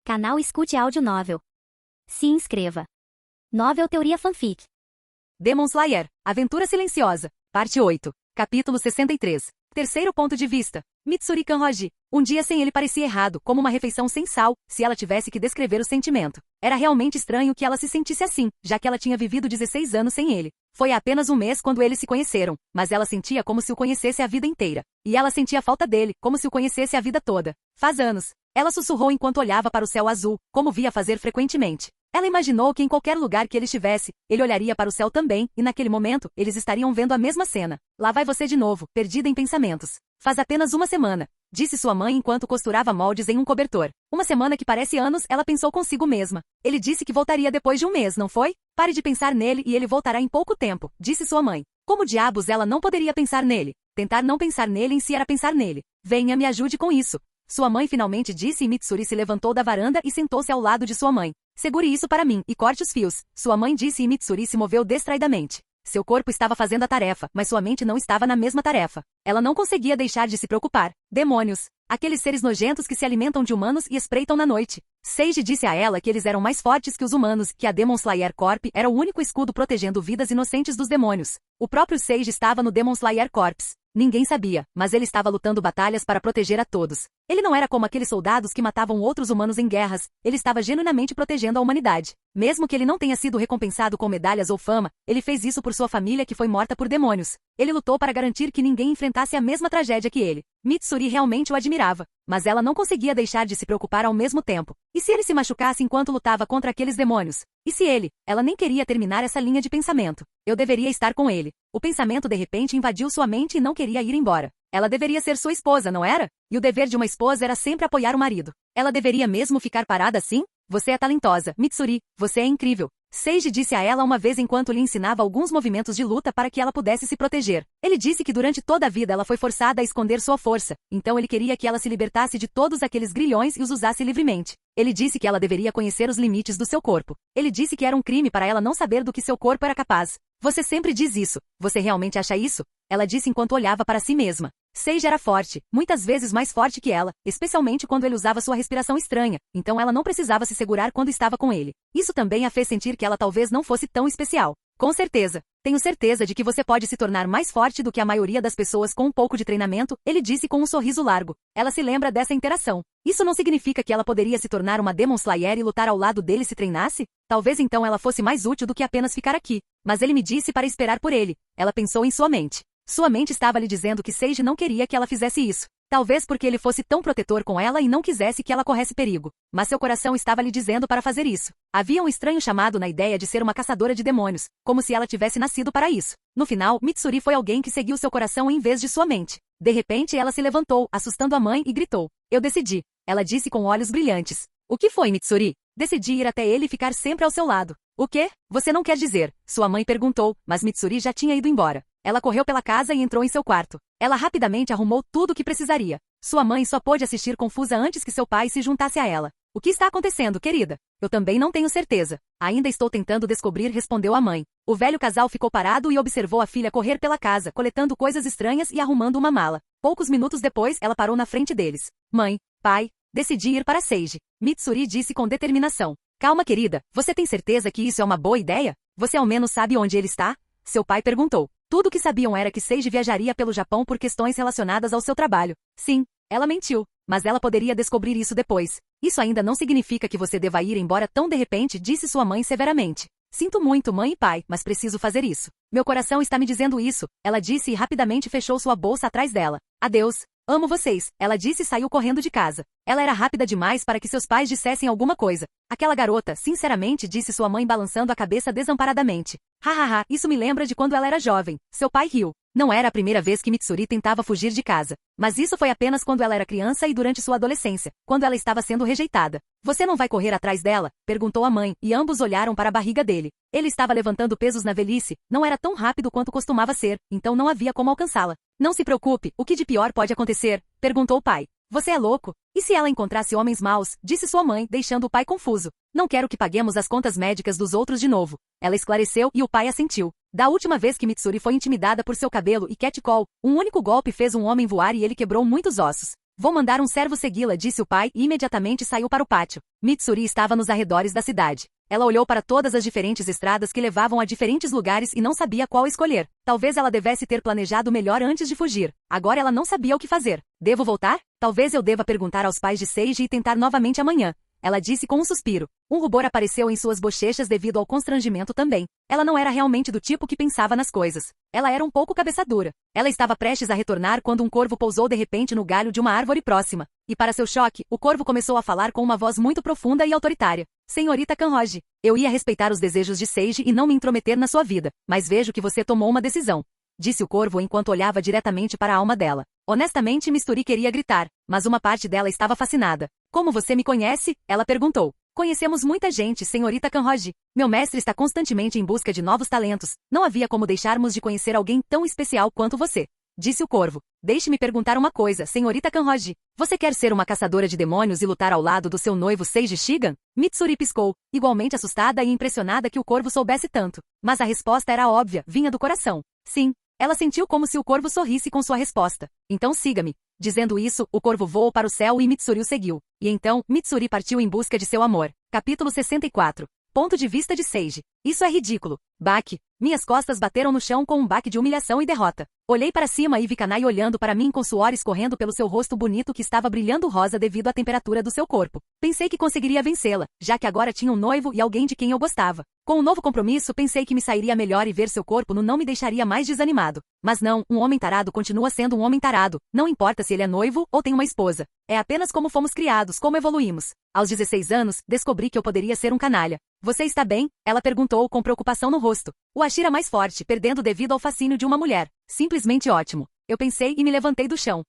Canal Escute Áudio Novel. Se inscreva. Novel Teoria Fanfic. Demon Slayer, Aventura Silenciosa, Parte 8, Capítulo 63. Terceiro ponto de vista. Mitsuri Kanroji. Um dia sem ele parecia errado, como uma refeição sem sal, se ela tivesse que descrever o sentimento. Era realmente estranho que ela se sentisse assim, já que ela tinha vivido 16 anos sem ele. Foi há apenas um mês quando eles se conheceram, mas ela sentia como se o conhecesse a vida inteira. E ela sentia falta dele, como se o conhecesse a vida toda. Faz anos. Ela sussurrou enquanto olhava para o céu azul, como via fazer frequentemente. Ela imaginou que em qualquer lugar que ele estivesse, ele olharia para o céu também, e naquele momento, eles estariam vendo a mesma cena. Lá vai você de novo, perdida em pensamentos. Faz apenas uma semana, disse sua mãe enquanto costurava moldes em um cobertor. Uma semana que parece anos, ela pensou consigo mesma. Ele disse que voltaria depois de um mês, não foi? Pare de pensar nele e ele voltará em pouco tempo, disse sua mãe. Como diabos ela não poderia pensar nele? Tentar não pensar nele em si era pensar nele. Venha, me ajude com isso. Sua mãe finalmente disse e Mitsuri se levantou da varanda e sentou-se ao lado de sua mãe. Segure isso para mim e corte os fios. Sua mãe disse e Mitsuri se moveu distraidamente. Seu corpo estava fazendo a tarefa, mas sua mente não estava na mesma tarefa. Ela não conseguia deixar de se preocupar. Demônios! Aqueles seres nojentos que se alimentam de humanos e espreitam na noite. Seiji disse a ela que eles eram mais fortes que os humanos, que a Demon Slayer Corp era o único escudo protegendo vidas inocentes dos demônios. O próprio Seiji estava no Demon Slayer Corps. Ninguém sabia, mas ele estava lutando batalhas para proteger a todos. Ele não era como aqueles soldados que matavam outros humanos em guerras, ele estava genuinamente protegendo a humanidade. Mesmo que ele não tenha sido recompensado com medalhas ou fama, ele fez isso por sua família que foi morta por demônios. Ele lutou para garantir que ninguém enfrentasse a mesma tragédia que ele. Mitsuri realmente o admirava, mas ela não conseguia deixar de se preocupar ao mesmo tempo. E se ele se machucasse enquanto lutava contra aqueles demônios? E se ele? Ela nem queria terminar essa linha de pensamento. Eu deveria estar com ele. O pensamento de repente invadiu sua mente e não queria ir embora. Ela deveria ser sua esposa, não era? E o dever de uma esposa era sempre apoiar o marido. Ela deveria mesmo ficar parada assim? Você é talentosa, Mitsuri. Você é incrível. Seiji disse a ela uma vez enquanto lhe ensinava alguns movimentos de luta para que ela pudesse se proteger. Ele disse que durante toda a vida ela foi forçada a esconder sua força, então ele queria que ela se libertasse de todos aqueles grilhões e os usasse livremente. Ele disse que ela deveria conhecer os limites do seu corpo. Ele disse que era um crime para ela não saber do que seu corpo era capaz. Você sempre diz isso. Você realmente acha isso? Ela disse enquanto olhava para si mesma. Seiji era forte, muitas vezes mais forte que ela, especialmente quando ele usava sua respiração estranha, então ela não precisava se segurar quando estava com ele. Isso também a fez sentir que ela talvez não fosse tão especial. Com certeza. Tenho certeza de que você pode se tornar mais forte do que a maioria das pessoas com um pouco de treinamento, ele disse com um sorriso largo. Ela se lembra dessa interação. Isso não significa que ela poderia se tornar uma Demon Slayer e lutar ao lado dele se treinasse? Talvez então ela fosse mais útil do que apenas ficar aqui. Mas ele me disse para esperar por ele. Ela pensou em sua mente. Sua mente estava lhe dizendo que Seiji não queria que ela fizesse isso. Talvez porque ele fosse tão protetor com ela e não quisesse que ela corresse perigo. Mas seu coração estava lhe dizendo para fazer isso. Havia um estranho chamado na ideia de ser uma caçadora de demônios, como se ela tivesse nascido para isso. No final, Mitsuri foi alguém que seguiu seu coração em vez de sua mente. De repente ela se levantou, assustando a mãe e gritou. Eu decidi. Ela disse com olhos brilhantes. O que foi, Mitsuri? Decidi ir até ele e ficar sempre ao seu lado. O quê? Você não quer dizer? Sua mãe perguntou, mas Mitsuri já tinha ido embora. Ela correu pela casa e entrou em seu quarto. Ela rapidamente arrumou tudo o que precisaria. Sua mãe só pôde assistir confusa antes que seu pai se juntasse a ela. O que está acontecendo, querida? Eu também não tenho certeza. Ainda estou tentando descobrir, respondeu a mãe. O velho casal ficou parado e observou a filha correr pela casa, coletando coisas estranhas e arrumando uma mala. Poucos minutos depois, ela parou na frente deles. Mãe, pai, decidi ir para Seiji. Mitsuri disse com determinação. Calma, querida, você tem certeza que isso é uma boa ideia? Você ao menos sabe onde ele está? Seu pai perguntou. Tudo o que sabiam era que Seiji viajaria pelo Japão por questões relacionadas ao seu trabalho. Sim, ela mentiu, mas ela poderia descobrir isso depois. Isso ainda não significa que você deva ir embora tão de repente, disse sua mãe severamente. Sinto muito, mãe e pai, mas preciso fazer isso. Meu coração está me dizendo isso, ela disse e rapidamente fechou sua bolsa atrás dela. Adeus. Amo vocês, ela disse e saiu correndo de casa. Ela era rápida demais para que seus pais dissessem alguma coisa. Aquela garota, sinceramente, disse sua mãe balançando a cabeça desamparadamente. Hahaha, isso me lembra de quando ela era jovem. Seu pai riu. Não era a primeira vez que Mitsuri tentava fugir de casa. Mas isso foi apenas quando ela era criança e durante sua adolescência, quando ela estava sendo rejeitada. Você não vai correr atrás dela? Perguntou a mãe, e ambos olharam para a barriga dele. Ele estava levantando pesos na velhice, não era tão rápido quanto costumava ser, então não havia como alcançá-la. Não se preocupe, o que de pior pode acontecer? Perguntou o pai. Você é louco? E se ela encontrasse homens maus? Disse sua mãe, deixando o pai confuso. Não quero que paguemos as contas médicas dos outros de novo. Ela esclareceu e o pai assentiu. Da última vez que Mitsuri foi intimidada por seu cabelo e catcall, um único golpe fez um homem voar e ele quebrou muitos ossos. Vou mandar um servo segui-la, disse o pai e imediatamente saiu para o pátio. Mitsuri estava nos arredores da cidade. Ela olhou para todas as diferentes estradas que levavam a diferentes lugares e não sabia qual escolher. Talvez ela devesse ter planejado melhor antes de fugir. Agora ela não sabia o que fazer. Devo voltar? Talvez eu deva perguntar aos pais de Seiji e tentar novamente amanhã. Ela disse com um suspiro. Um rubor apareceu em suas bochechas devido ao constrangimento também. Ela não era realmente do tipo que pensava nas coisas. Ela era um pouco cabeça dura. Ela estava prestes a retornar quando um corvo pousou de repente no galho de uma árvore próxima. E para seu choque, o corvo começou a falar com uma voz muito profunda e autoritária. Senhorita Kanroji, eu ia respeitar os desejos de Seiji e não me intrometer na sua vida, mas vejo que você tomou uma decisão. Disse o corvo enquanto olhava diretamente para a alma dela. Honestamente, Mitsuri queria gritar, mas uma parte dela estava fascinada. Como você me conhece? Ela perguntou. Conhecemos muita gente, senhorita Kanroji. Meu mestre está constantemente em busca de novos talentos. Não havia como deixarmos de conhecer alguém tão especial quanto você. Disse o corvo. Deixe-me perguntar uma coisa, senhorita Kanroji. Você quer ser uma caçadora de demônios e lutar ao lado do seu noivo Seiji Shigan? Mitsuri piscou, igualmente assustada e impressionada que o corvo soubesse tanto. Mas a resposta era óbvia, vinha do coração. Sim. Ela sentiu como se o corvo sorrisse com sua resposta. Então siga-me. Dizendo isso, o corvo voou para o céu e Mitsuri o seguiu. E então, Mitsuri partiu em busca de seu amor. Capítulo 64. Ponto de vista de Seiji. Isso é ridículo. Baque. Minhas costas bateram no chão com um baque de humilhação e derrota. Olhei para cima e vi Kanai olhando para mim com suor escorrendo pelo seu rosto bonito que estava brilhando rosa devido à temperatura do seu corpo. Pensei que conseguiria vencê-la, já que agora tinha um noivo e alguém de quem eu gostava. Com um novo compromisso, pensei que me sairia melhor e ver seu corpo nu não me deixaria mais desanimado. Mas não, um homem tarado continua sendo um homem tarado, não importa se ele é noivo ou tem uma esposa. É apenas como fomos criados, como evoluímos. Aos 16 anos, descobri que eu poderia ser um canalha. Você está bem? Ela perguntou com preocupação no rosto. O Ashira mais forte, perdendo devido ao fascínio de uma mulher. Simplesmente ótimo. Eu pensei e me levantei do chão.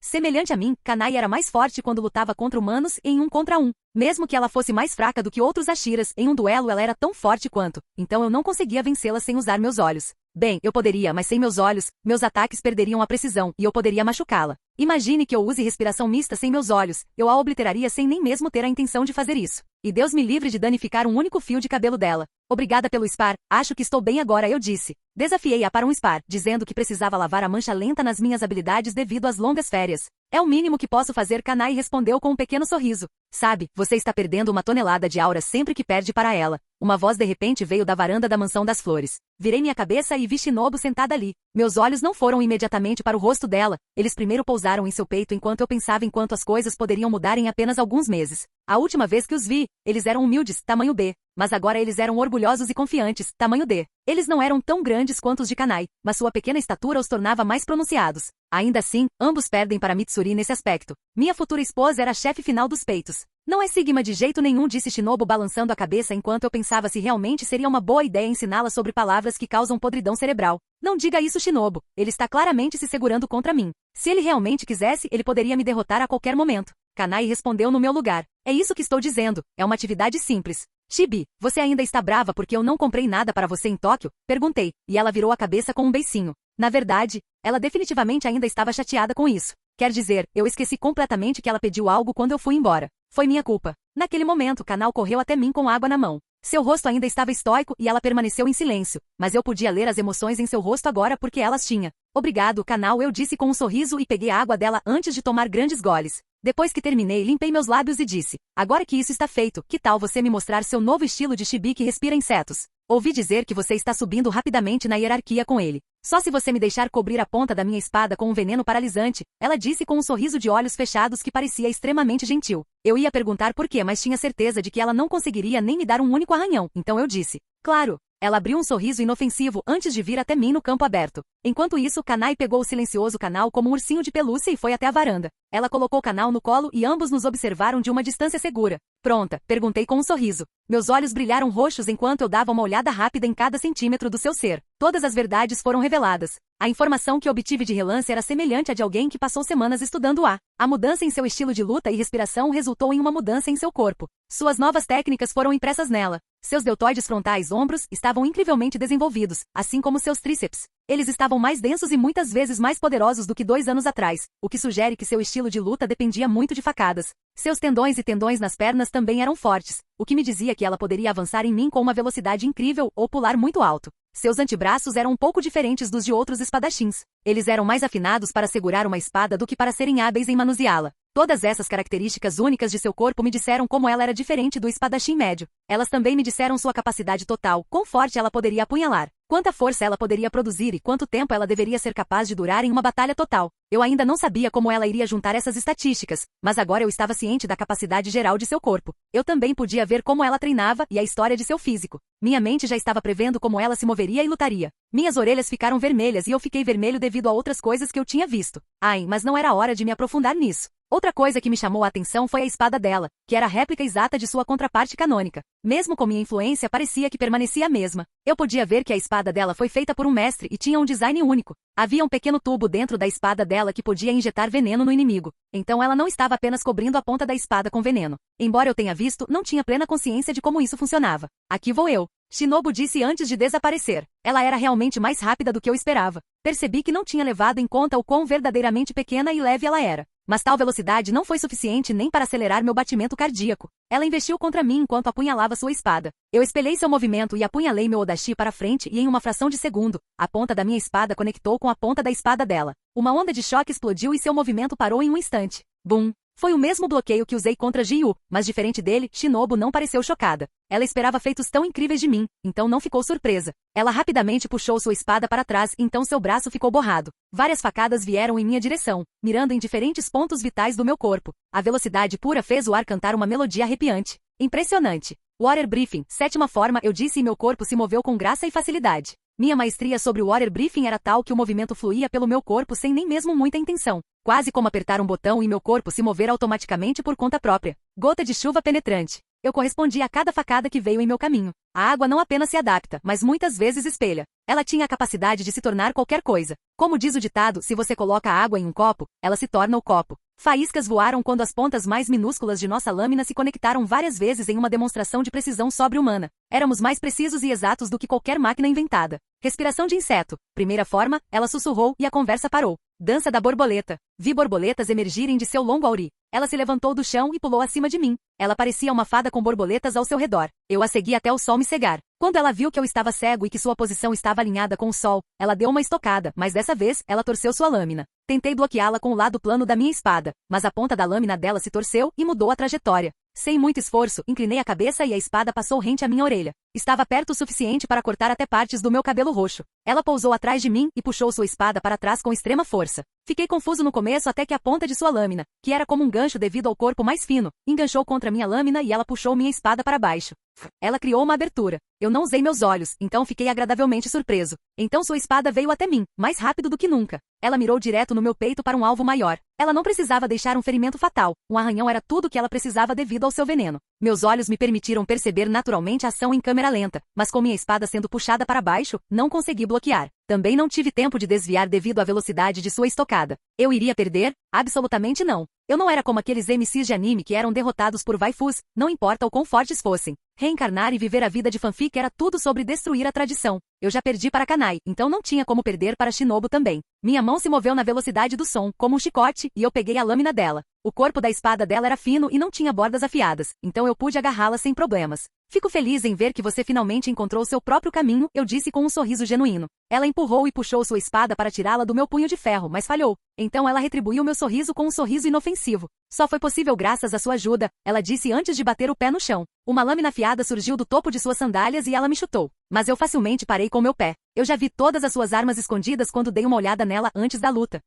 Semelhante a mim, Kanai era mais forte quando lutava contra humanos em 1 contra 1. Mesmo que ela fosse mais fraca do que outros Ashiras, em um duelo ela era tão forte quanto. Então eu não conseguia vencê-la sem usar meus olhos. Bem, eu poderia, mas sem meus olhos, meus ataques perderiam a precisão e eu poderia machucá-la. Imagine que eu use respiração mista sem meus olhos, eu a obliteraria sem nem mesmo ter a intenção de fazer isso. E Deus me livre de danificar um único fio de cabelo dela. Obrigada pelo spar, acho que estou bem agora, eu disse. Desafiei-a para um spar, dizendo que precisava lavar a mancha lenta nas minhas habilidades devido às longas férias. É o mínimo que posso fazer, Kanai respondeu com um pequeno sorriso. Sabe, você está perdendo uma tonelada de aura sempre que perde para ela. Uma voz de repente veio da varanda da Mansão das Flores. Virei minha cabeça e vi Shinobu sentada ali. Meus olhos não foram imediatamente para o rosto dela, eles primeiro pousaram em seu peito enquanto eu pensava em quanto as coisas poderiam mudar em apenas alguns meses. A última vez que os vi, eles eram humildes, tamanho B, mas agora eles eram orgulhosos e confiantes, tamanho D. Eles não eram tão grandes quanto os de Kanai, mas sua pequena estatura os tornava mais pronunciados. Ainda assim, ambos perdem para Mitsuri nesse aspecto. Minha futura esposa era a chefe final dos peitos. Não é Sigma de jeito nenhum, disse Shinobu balançando a cabeça enquanto eu pensava se realmente seria uma boa ideia ensiná-la sobre palavras que causam podridão cerebral. Não diga isso, Shinobu. Ele está claramente se segurando contra mim. Se ele realmente quisesse, ele poderia me derrotar a qualquer momento. Kanai respondeu no meu lugar. É isso que estou dizendo. É uma atividade simples. Chibi, você ainda está brava porque eu não comprei nada para você em Tóquio? Perguntei, e ela virou a cabeça com um beicinho. Na verdade, ela definitivamente ainda estava chateada com isso. Quer dizer, eu esqueci completamente que ela pediu algo quando eu fui embora. Foi minha culpa. Naquele momento, Kanal correu até mim com água na mão. Seu rosto ainda estava estoico e ela permaneceu em silêncio, mas eu podia ler as emoções em seu rosto agora porque elas tinha. Obrigado, Kanal, eu disse com um sorriso e peguei a água dela antes de tomar grandes goles. Depois que terminei, limpei meus lábios e disse, agora que isso está feito, que tal você me mostrar seu novo estilo de chibi que respira insetos? Ouvi dizer que você está subindo rapidamente na hierarquia com ele. Só se você me deixar cobrir a ponta da minha espada com um veneno paralisante, ela disse com um sorriso de olhos fechados que parecia extremamente gentil. Eu ia perguntar por quê, mas tinha certeza de que ela não conseguiria nem me dar um único arranhão, então eu disse, claro. Ela abriu um sorriso inofensivo antes de vir até mim no campo aberto. Enquanto isso, Kanai pegou o silencioso Kanal como um ursinho de pelúcia e foi até a varanda. Ela colocou o Kanal no colo e ambos nos observaram de uma distância segura. Pronta? Perguntei com um sorriso. Meus olhos brilharam roxos enquanto eu dava uma olhada rápida em cada centímetro do seu ser. Todas as verdades foram reveladas. A informação que obtive de relance era semelhante à de alguém que passou semanas estudando a mudança em seu estilo de luta e respiração resultou em uma mudança em seu corpo. Suas novas técnicas foram impressas nela. Seus deltoides frontais ombros estavam incrivelmente desenvolvidos, assim como seus tríceps. Eles estavam mais densos e muitas vezes mais poderosos do que 2 anos atrás, o que sugere que seu estilo de luta dependia muito de facadas. Seus tendões e tendões nas pernas também eram fortes, o que me dizia que ela poderia avançar em mim com uma velocidade incrível ou pular muito alto. Seus antebraços eram um pouco diferentes dos de outros espadachins. Eles eram mais afinados para segurar uma espada do que para serem hábeis em manuseá-la. Todas essas características únicas de seu corpo me disseram como ela era diferente do espadachim médio. Elas também me disseram sua capacidade total, quão forte ela poderia apunhalar, quanta força ela poderia produzir e quanto tempo ela deveria ser capaz de durar em uma batalha total. Eu ainda não sabia como ela iria juntar essas estatísticas, mas agora eu estava ciente da capacidade geral de seu corpo. Eu também podia ver como ela treinava e a história de seu físico. Minha mente já estava prevendo como ela se moveria e lutaria. Minhas orelhas ficaram vermelhas e eu fiquei vermelho devido a outras coisas que eu tinha visto. Ai, mas não era hora de me aprofundar nisso. Outra coisa que me chamou a atenção foi a espada dela, que era a réplica exata de sua contraparte canônica. Mesmo com minha influência, parecia que permanecia a mesma. Eu podia ver que a espada dela foi feita por um mestre e tinha um design único. Havia um pequeno tubo dentro da espada dela que podia injetar veneno no inimigo. Então ela não estava apenas cobrindo a ponta da espada com veneno. Embora eu tenha visto, não tinha plena consciência de como isso funcionava. Aqui vou eu. Shinobu disse antes de desaparecer. Ela era realmente mais rápida do que eu esperava. Percebi que não tinha levado em conta o quão verdadeiramente pequena e leve ela era. Mas tal velocidade não foi suficiente nem para acelerar meu batimento cardíaco. Ela investiu contra mim enquanto apunhalava sua espada. Eu espelhei seu movimento e apunhalei meu odashi para frente e em uma fração de segundo, a ponta da minha espada conectou com a ponta da espada dela. Uma onda de choque explodiu e seu movimento parou em um instante. Bum! Foi o mesmo bloqueio que usei contra Ji-Yu, mas diferente dele, Shinobu não pareceu chocada. Ela esperava feitos tão incríveis de mim, então não ficou surpresa. Ela rapidamente puxou sua espada para trás, então seu braço ficou borrado. Várias facadas vieram em minha direção, mirando em diferentes pontos vitais do meu corpo. A velocidade pura fez o ar cantar uma melodia arrepiante. Impressionante. Water Breathing, 7ª forma, eu disse e meu corpo se moveu com graça e facilidade. Minha maestria sobre o Water Breathing era tal que o movimento fluía pelo meu corpo sem nem mesmo muita intenção. Quase como apertar um botão e meu corpo se mover automaticamente por conta própria. Gota de chuva penetrante. Eu correspondi a cada facada que veio em meu caminho. A água não apenas se adapta, mas muitas vezes espelha. Ela tinha a capacidade de se tornar qualquer coisa. Como diz o ditado, se você coloca água em um copo, ela se torna o copo. Faíscas voaram quando as pontas mais minúsculas de nossa lâmina se conectaram várias vezes em uma demonstração de precisão sobre-humana. Éramos mais precisos e exatos do que qualquer máquina inventada. Respiração de inseto. Primeira forma, ela sussurrou e a conversa parou. Dança da borboleta. Vi borboletas emergirem de seu longo auri. Ela se levantou do chão e pulou acima de mim. Ela parecia uma fada com borboletas ao seu redor. Eu a segui até o sol me cegar. Quando ela viu que eu estava cego e que sua posição estava alinhada com o sol, ela deu uma estocada, mas dessa vez, ela torceu sua lâmina. Tentei bloqueá-la com o lado plano da minha espada, mas a ponta da lâmina dela se torceu e mudou a trajetória. Sem muito esforço, inclinei a cabeça e a espada passou rente à minha orelha. Estava perto o suficiente para cortar até partes do meu cabelo roxo. Ela pousou atrás de mim e puxou sua espada para trás com extrema força. Fiquei confuso no começo até que a ponta de sua lâmina, que era como um gancho devido ao corpo mais fino, enganchou contra minha lâmina e ela puxou minha espada para baixo. Ela criou uma abertura. Eu não usei meus olhos, então fiquei agradavelmente surpreso. Então sua espada veio até mim, mais rápido do que nunca. Ela mirou direto no meu peito para um alvo maior. Ela não precisava deixar um ferimento fatal. Um arranhão era tudo o que ela precisava devido ao seu veneno. Meus olhos me permitiram perceber naturalmente a ação em câmera lenta, mas com minha espada sendo puxada para baixo, não consegui bloquear. Também não tive tempo de desviar devido à velocidade de sua estocada. Eu iria perder? Absolutamente não. Eu não era como aqueles MCs de anime que eram derrotados por waifus, não importa o quão fortes fossem. Reencarnar e viver a vida de fanfic era tudo sobre destruir a tradição. Eu já perdi para Kanai, então não tinha como perder para Shinobu também. Minha mão se moveu na velocidade do som, como um chicote, e eu peguei a lâmina dela. O corpo da espada dela era fino e não tinha bordas afiadas, então eu pude agarrá-la sem problemas. Fico feliz em ver que você finalmente encontrou seu próprio caminho, eu disse com um sorriso genuíno. Ela empurrou e puxou sua espada para tirá-la do meu punho de ferro, mas falhou. Então ela retribuiu meu sorriso com um sorriso inofensivo. Só foi possível graças à sua ajuda, ela disse antes de bater o pé no chão. Uma lâmina afiada surgiu do topo de suas sandálias e ela me chutou. Mas eu facilmente parei com meu pé. Eu já vi todas as suas armas escondidas quando dei uma olhada nela antes da luta.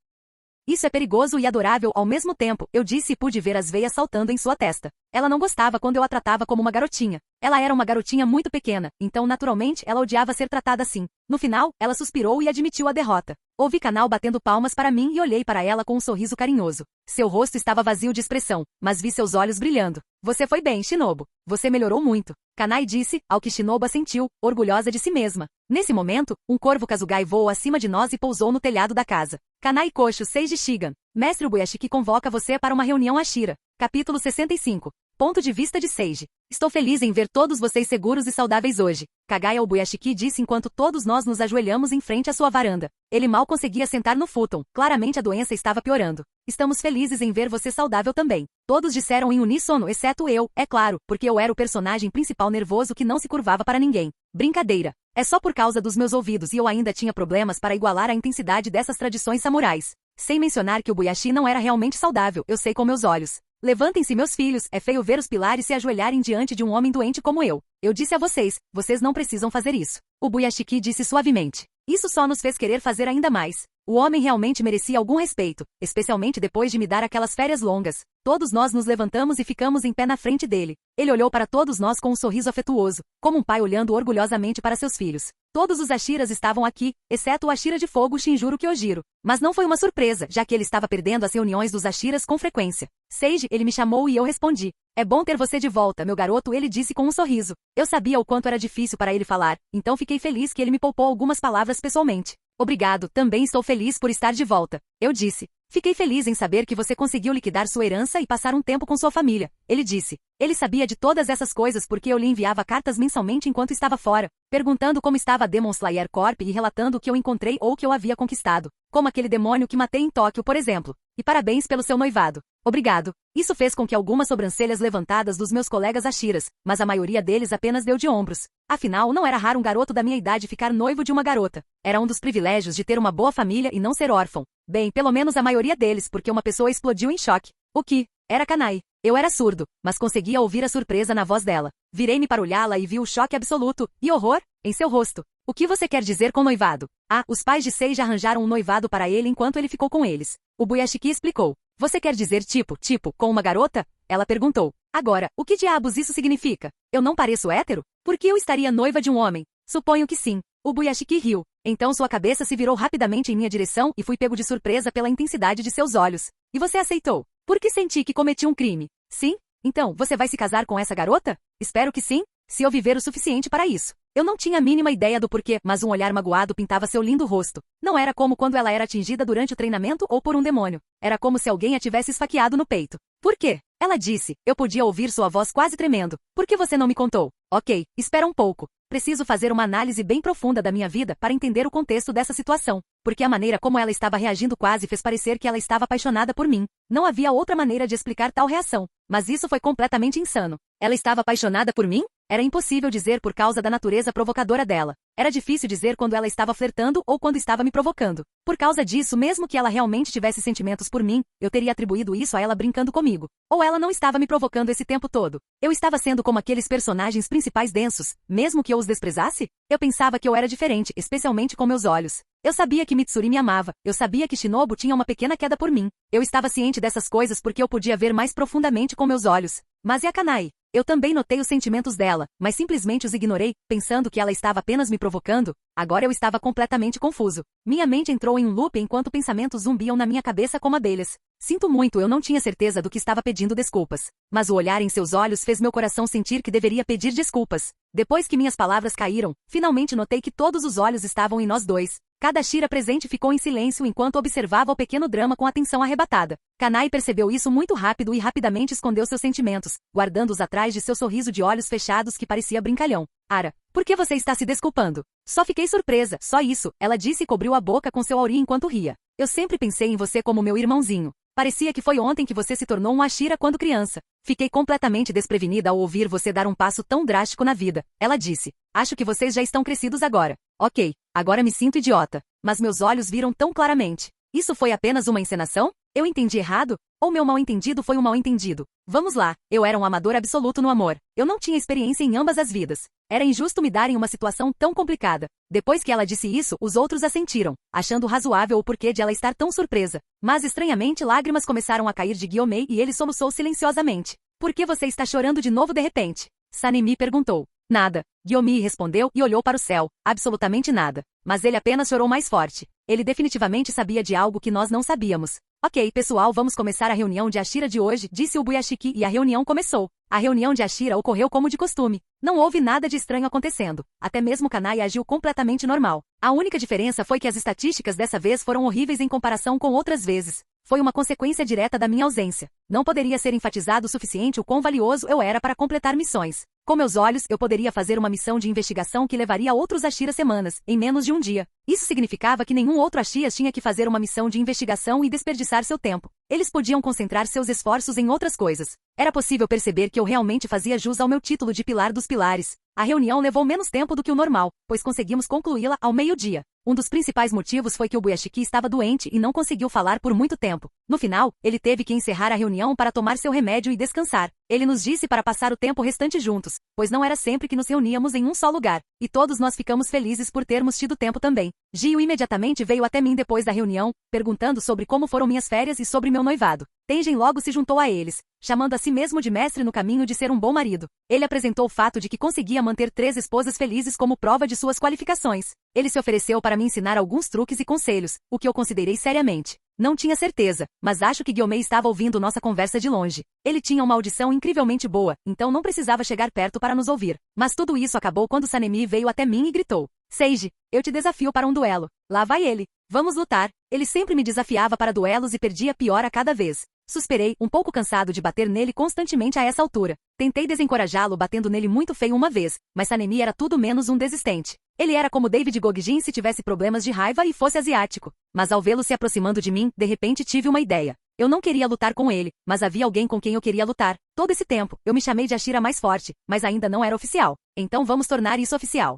Isso é perigoso e adorável ao mesmo tempo, eu disse e pude ver as veias saltando em sua testa. Ela não gostava quando eu a tratava como uma garotinha. Ela era uma garotinha muito pequena, então naturalmente ela odiava ser tratada assim. No final, ela suspirou e admitiu a derrota. Ouvi Kanao batendo palmas para mim e olhei para ela com um sorriso carinhoso. Seu rosto estava vazio de expressão, mas vi seus olhos brilhando. Você foi bem, Shinobu. Você melhorou muito. Kanai disse, ao que Shinobu assentiu, orgulhosa de si mesma. Nesse momento, um corvo Kazugai voou acima de nós e pousou no telhado da casa. Kanai Kosho Seiji Shigan. Mestre Ubuyashiki convoca você para uma reunião Ashira. Capítulo 65. Ponto de vista de Seiji. Estou feliz em ver todos vocês seguros e saudáveis hoje. Kagaya Obuyashiki disse enquanto todos nós nos ajoelhamos em frente à sua varanda. Ele mal conseguia sentar no futon. Claramente a doença estava piorando. Estamos felizes em ver você saudável também. Todos disseram em uníssono, exceto eu, é claro, porque eu era o personagem principal nervoso que não se curvava para ninguém. Brincadeira. É só por causa dos meus ouvidos e eu ainda tinha problemas para igualar a intensidade dessas tradições samurais. Sem mencionar que o Buyashi não era realmente saudável, eu sei com meus olhos. Levantem-se, meus filhos, é feio ver os pilares se ajoelharem diante de um homem doente como eu. Eu disse a vocês, vocês não precisam fazer isso. O Buyashiki disse suavemente. Isso só nos fez querer fazer ainda mais. O homem realmente merecia algum respeito, especialmente depois de me dar aquelas férias longas. Todos nós nos levantamos e ficamos em pé na frente dele. Ele olhou para todos nós com um sorriso afetuoso, como um pai olhando orgulhosamente para seus filhos. Todos os Ashiras estavam aqui, exceto o Ashira de Fogo Shinjuro Kyojiro. Mas não foi uma surpresa, já que ele estava perdendo as reuniões dos Ashiras com frequência. Seiji, ele me chamou e eu respondi. É bom ter você de volta, meu garoto, ele disse com um sorriso. Eu sabia o quanto era difícil para ele falar, então fiquei feliz que ele me poupou algumas palavras pessoalmente. Obrigado, também estou feliz por estar de volta. Eu disse. Fiquei feliz em saber que você conseguiu liquidar sua herança e passar um tempo com sua família. Ele disse. Ele sabia de todas essas coisas porque eu lhe enviava cartas mensalmente enquanto estava fora, perguntando como estava a Demon Slayer Corp e relatando o que eu encontrei ou o que eu havia conquistado, como aquele demônio que matei em Tóquio, por exemplo. E parabéns pelo seu noivado. Obrigado. Isso fez com que algumas sobrancelhas levantadas dos meus colegas Ashiras, mas a maioria deles apenas deu de ombros. Afinal, não era raro um garoto da minha idade ficar noivo de uma garota. Era um dos privilégios de ter uma boa família e não ser órfão. Bem, pelo menos a maioria deles, porque uma pessoa explodiu em choque. O que? Era Kanai. Eu era surdo, mas conseguia ouvir a surpresa na voz dela. Virei-me para olhá-la e vi o choque absoluto e horror em seu rosto. O que você quer dizer com noivado? Ah, os pais de Seiji arranjaram um noivado para ele enquanto ele ficou com eles. O Buyashiki explicou. Você quer dizer tipo, com uma garota? Ela perguntou. Agora, o que diabos isso significa? Eu não pareço hétero? Por que eu estaria noiva de um homem? Suponho que sim. O Buyashiki riu. Então sua cabeça se virou rapidamente em minha direção e fui pego de surpresa pela intensidade de seus olhos. E você aceitou? Porque senti que cometi um crime. Sim? Então, você vai se casar com essa garota? Espero que sim, se eu viver o suficiente para isso. Eu não tinha a mínima ideia do porquê, mas um olhar magoado pintava seu lindo rosto. Não era como quando ela era atingida durante o treinamento ou por um demônio. Era como se alguém a tivesse esfaqueado no peito. Por quê? Ela disse. Eu podia ouvir sua voz quase tremendo. Por que você não me contou? Ok, espera um pouco. Preciso fazer uma análise bem profunda da minha vida para entender o contexto dessa situação, porque a maneira como ela estava reagindo quase fez parecer que ela estava apaixonada por mim. Não havia outra maneira de explicar tal reação, mas isso foi completamente insano. Ela estava apaixonada por mim? Era impossível dizer por causa da natureza provocadora dela. Era difícil dizer quando ela estava flertando ou quando estava me provocando. Por causa disso, mesmo que ela realmente tivesse sentimentos por mim, eu teria atribuído isso a ela brincando comigo. Ou ela não estava me provocando esse tempo todo. Eu estava sendo como aqueles personagens principais densos, mesmo que eu os desprezasse? Eu pensava que eu era diferente, especialmente com meus olhos. Eu sabia que Mitsuri me amava, eu sabia que Shinobu tinha uma pequena queda por mim. Eu estava ciente dessas coisas porque eu podia ver mais profundamente com meus olhos. Mas e a Kanai? Eu também notei os sentimentos dela, mas simplesmente os ignorei, pensando que ela estava apenas me provocando. Agora eu estava completamente confuso. Minha mente entrou em um loop enquanto pensamentos zumbiam na minha cabeça como abelhas. Sinto muito, eu não tinha certeza do que estava pedindo desculpas. Mas o olhar em seus olhos fez meu coração sentir que deveria pedir desculpas. Depois que minhas palavras caíram, finalmente notei que todos os olhos estavam em nós dois. Cada Ashira presente ficou em silêncio enquanto observava o pequeno drama com atenção arrebatada. Kanai percebeu isso muito rápido e rapidamente escondeu seus sentimentos, guardando-os atrás de seu sorriso de olhos fechados que parecia brincalhão. Ara, por que você está se desculpando? Só fiquei surpresa, só isso, ela disse e cobriu a boca com seu auri enquanto ria. Eu sempre pensei em você como meu irmãozinho. Parecia que foi ontem que você se tornou um Ashira quando criança. Fiquei completamente desprevenida ao ouvir você dar um passo tão drástico na vida. Ela disse. Acho que vocês já estão crescidos agora. Ok, agora me sinto idiota. Mas meus olhos viram tão claramente. Isso foi apenas uma encenação? Eu entendi errado? Ou meu mal-entendido foi um mal-entendido? Vamos lá, eu era um amador absoluto no amor. Eu não tinha experiência em ambas as vidas. Era injusto me dar em uma situação tão complicada. Depois que ela disse isso, os outros assentiram, achando razoável o porquê de ela estar tão surpresa. Mas estranhamente lágrimas começaram a cair de Gyomei e ele soluçou silenciosamente. Por que você está chorando de novo de repente? Sanemi perguntou. Nada. Gyomei respondeu e olhou para o céu. Absolutamente nada. Mas ele apenas chorou mais forte. Ele definitivamente sabia de algo que nós não sabíamos. Ok, pessoal, vamos começar a reunião de Ashira de hoje, disse o Buyashiki e a reunião começou. A reunião de Ashira ocorreu como de costume. Não houve nada de estranho acontecendo. Até mesmo Kanai agiu completamente normal. A única diferença foi que as estatísticas dessa vez foram horríveis em comparação com outras vezes. Foi uma consequência direta da minha ausência. Não poderia ser enfatizado o suficiente o quão valioso eu era para completar missões. Com meus olhos, eu poderia fazer uma missão de investigação que levaria outros Ashiras semanas, em menos de um dia. Isso significava que nenhum outro Ashiras tinha que fazer uma missão de investigação e desperdiçar seu tempo. Eles podiam concentrar seus esforços em outras coisas. Era possível perceber que eu realmente fazia jus ao meu título de Pilar dos Pilares. A reunião levou menos tempo do que o normal, pois conseguimos concluí-la ao meio-dia. Um dos principais motivos foi que o Buyashiki estava doente e não conseguiu falar por muito tempo. No final, ele teve que encerrar a reunião para tomar seu remédio e descansar. Ele nos disse para passar o tempo restante juntos, pois não era sempre que nos reuníamos em um só lugar, e todos nós ficamos felizes por termos tido tempo também. Gio imediatamente veio até mim depois da reunião, perguntando sobre como foram minhas férias e sobre meu noivado. Tengen logo se juntou a eles, chamando a si mesmo de mestre no caminho de ser um bom marido. Ele apresentou o fato de que conseguia manter 3 esposas felizes como prova de suas qualificações. Ele se ofereceu para me ensinar alguns truques e conselhos, o que eu considerei seriamente. Não tinha certeza, mas acho que Guiomei estava ouvindo nossa conversa de longe. Ele tinha uma audição incrivelmente boa, então não precisava chegar perto para nos ouvir. Mas tudo isso acabou quando Sanemi veio até mim e gritou: Seiji, eu te desafio para um duelo. Lá vai ele. Vamos lutar. Ele sempre me desafiava para duelos e perdia pior a cada vez. Suspirei, um pouco cansado de bater nele constantemente a essa altura. Tentei desencorajá-lo batendo nele muito feio uma vez, mas Sanemi era tudo menos um desistente. Ele era como David Gogjin se tivesse problemas de raiva e fosse asiático. Mas ao vê-lo se aproximando de mim, de repente tive uma ideia. Eu não queria lutar com ele, mas havia alguém com quem eu queria lutar. Todo esse tempo, eu me chamei de Ashira mais forte, mas ainda não era oficial. Então vamos tornar isso oficial.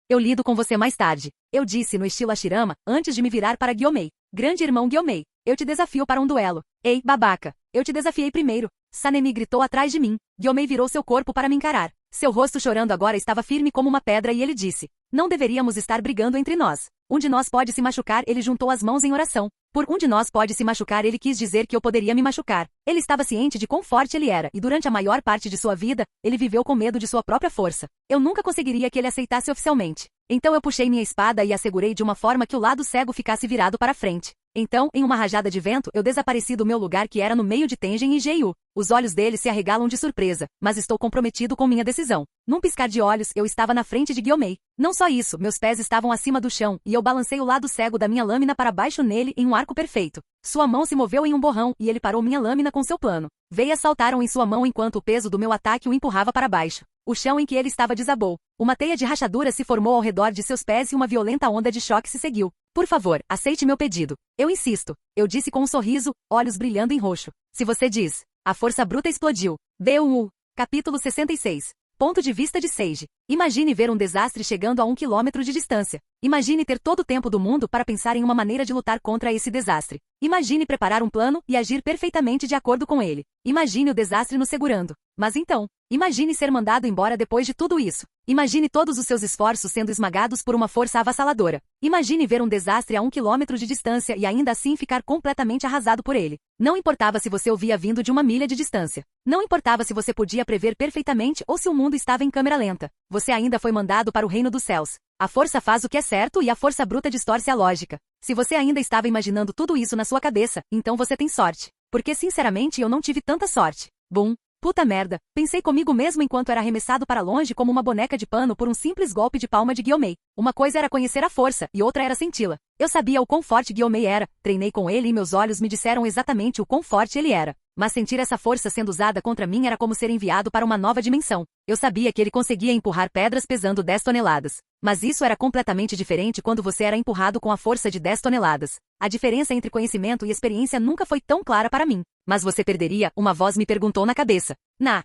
Eu lido com você mais tarde. Eu disse no estilo Ashirama, antes de me virar para Guiomei. Grande irmão Guiomei, eu te desafio para um duelo. Ei, babaca, eu te desafiei primeiro. Sanemi gritou atrás de mim. Guiomei virou seu corpo para me encarar. Seu rosto chorando agora estava firme como uma pedra e ele disse: Não deveríamos estar brigando entre nós. Um de nós pode se machucar, ele juntou as mãos em oração. Por um de nós pode se machucar, ele quis dizer que eu poderia me machucar. Ele estava ciente de quão forte ele era, e durante a maior parte de sua vida, ele viveu com medo de sua própria força. Eu nunca conseguiria que ele aceitasse oficialmente. Então eu puxei minha espada e a segurei de uma forma que o lado cego ficasse virado para frente. Então, em uma rajada de vento, eu desapareci do meu lugar que era no meio de Tengen e Geiyu. Os olhos dele se arregalam de surpresa, mas estou comprometido com minha decisão. Num piscar de olhos, eu estava na frente de Guiomei. Não só isso, meus pés estavam acima do chão, e eu balancei o lado cego da minha lâmina para baixo nele em um arco perfeito. Sua mão se moveu em um borrão, e ele parou minha lâmina com seu plano. Veias saltaram em sua mão enquanto o peso do meu ataque o empurrava para baixo. O chão em que ele estava desabou. Uma teia de rachaduras se formou ao redor de seus pés e uma violenta onda de choque se seguiu. Por favor, aceite meu pedido. Eu insisto. Eu disse com um sorriso, olhos brilhando em roxo. Se você diz. A força bruta explodiu. D1U. Capítulo 66. Ponto de vista de Seiji. Imagine ver um desastre chegando a 1 quilômetro de distância. Imagine ter todo o tempo do mundo para pensar em uma maneira de lutar contra esse desastre. Imagine preparar um plano e agir perfeitamente de acordo com ele. Imagine o desastre nos segurando. Mas então, imagine ser mandado embora depois de tudo isso. Imagine todos os seus esforços sendo esmagados por uma força avassaladora. Imagine ver um desastre a 1 quilômetro de distância e ainda assim ficar completamente arrasado por ele. Não importava se você o via vindo de 1 milha de distância. Não importava se você podia prever perfeitamente ou se o mundo estava em câmera lenta. Você ainda foi mandado para o reino dos céus. A força faz o que é certo e a força bruta distorce a lógica. Se você ainda estava imaginando tudo isso na sua cabeça, então você tem sorte. Porque sinceramente eu não tive tanta sorte. Bum. Puta merda, pensei comigo mesmo enquanto era arremessado para longe como uma boneca de pano por um simples golpe de palma de Guiomei. Uma coisa era conhecer a força, e outra era senti-la. Eu sabia o quão forte Guiomei era, treinei com ele e meus olhos me disseram exatamente o quão forte ele era. Mas sentir essa força sendo usada contra mim era como ser enviado para uma nova dimensão. Eu sabia que ele conseguia empurrar pedras pesando 10 toneladas. Mas isso era completamente diferente quando você era empurrado com a força de 10 toneladas. A diferença entre conhecimento e experiência nunca foi tão clara para mim. Mas você perderia, uma voz me perguntou na cabeça.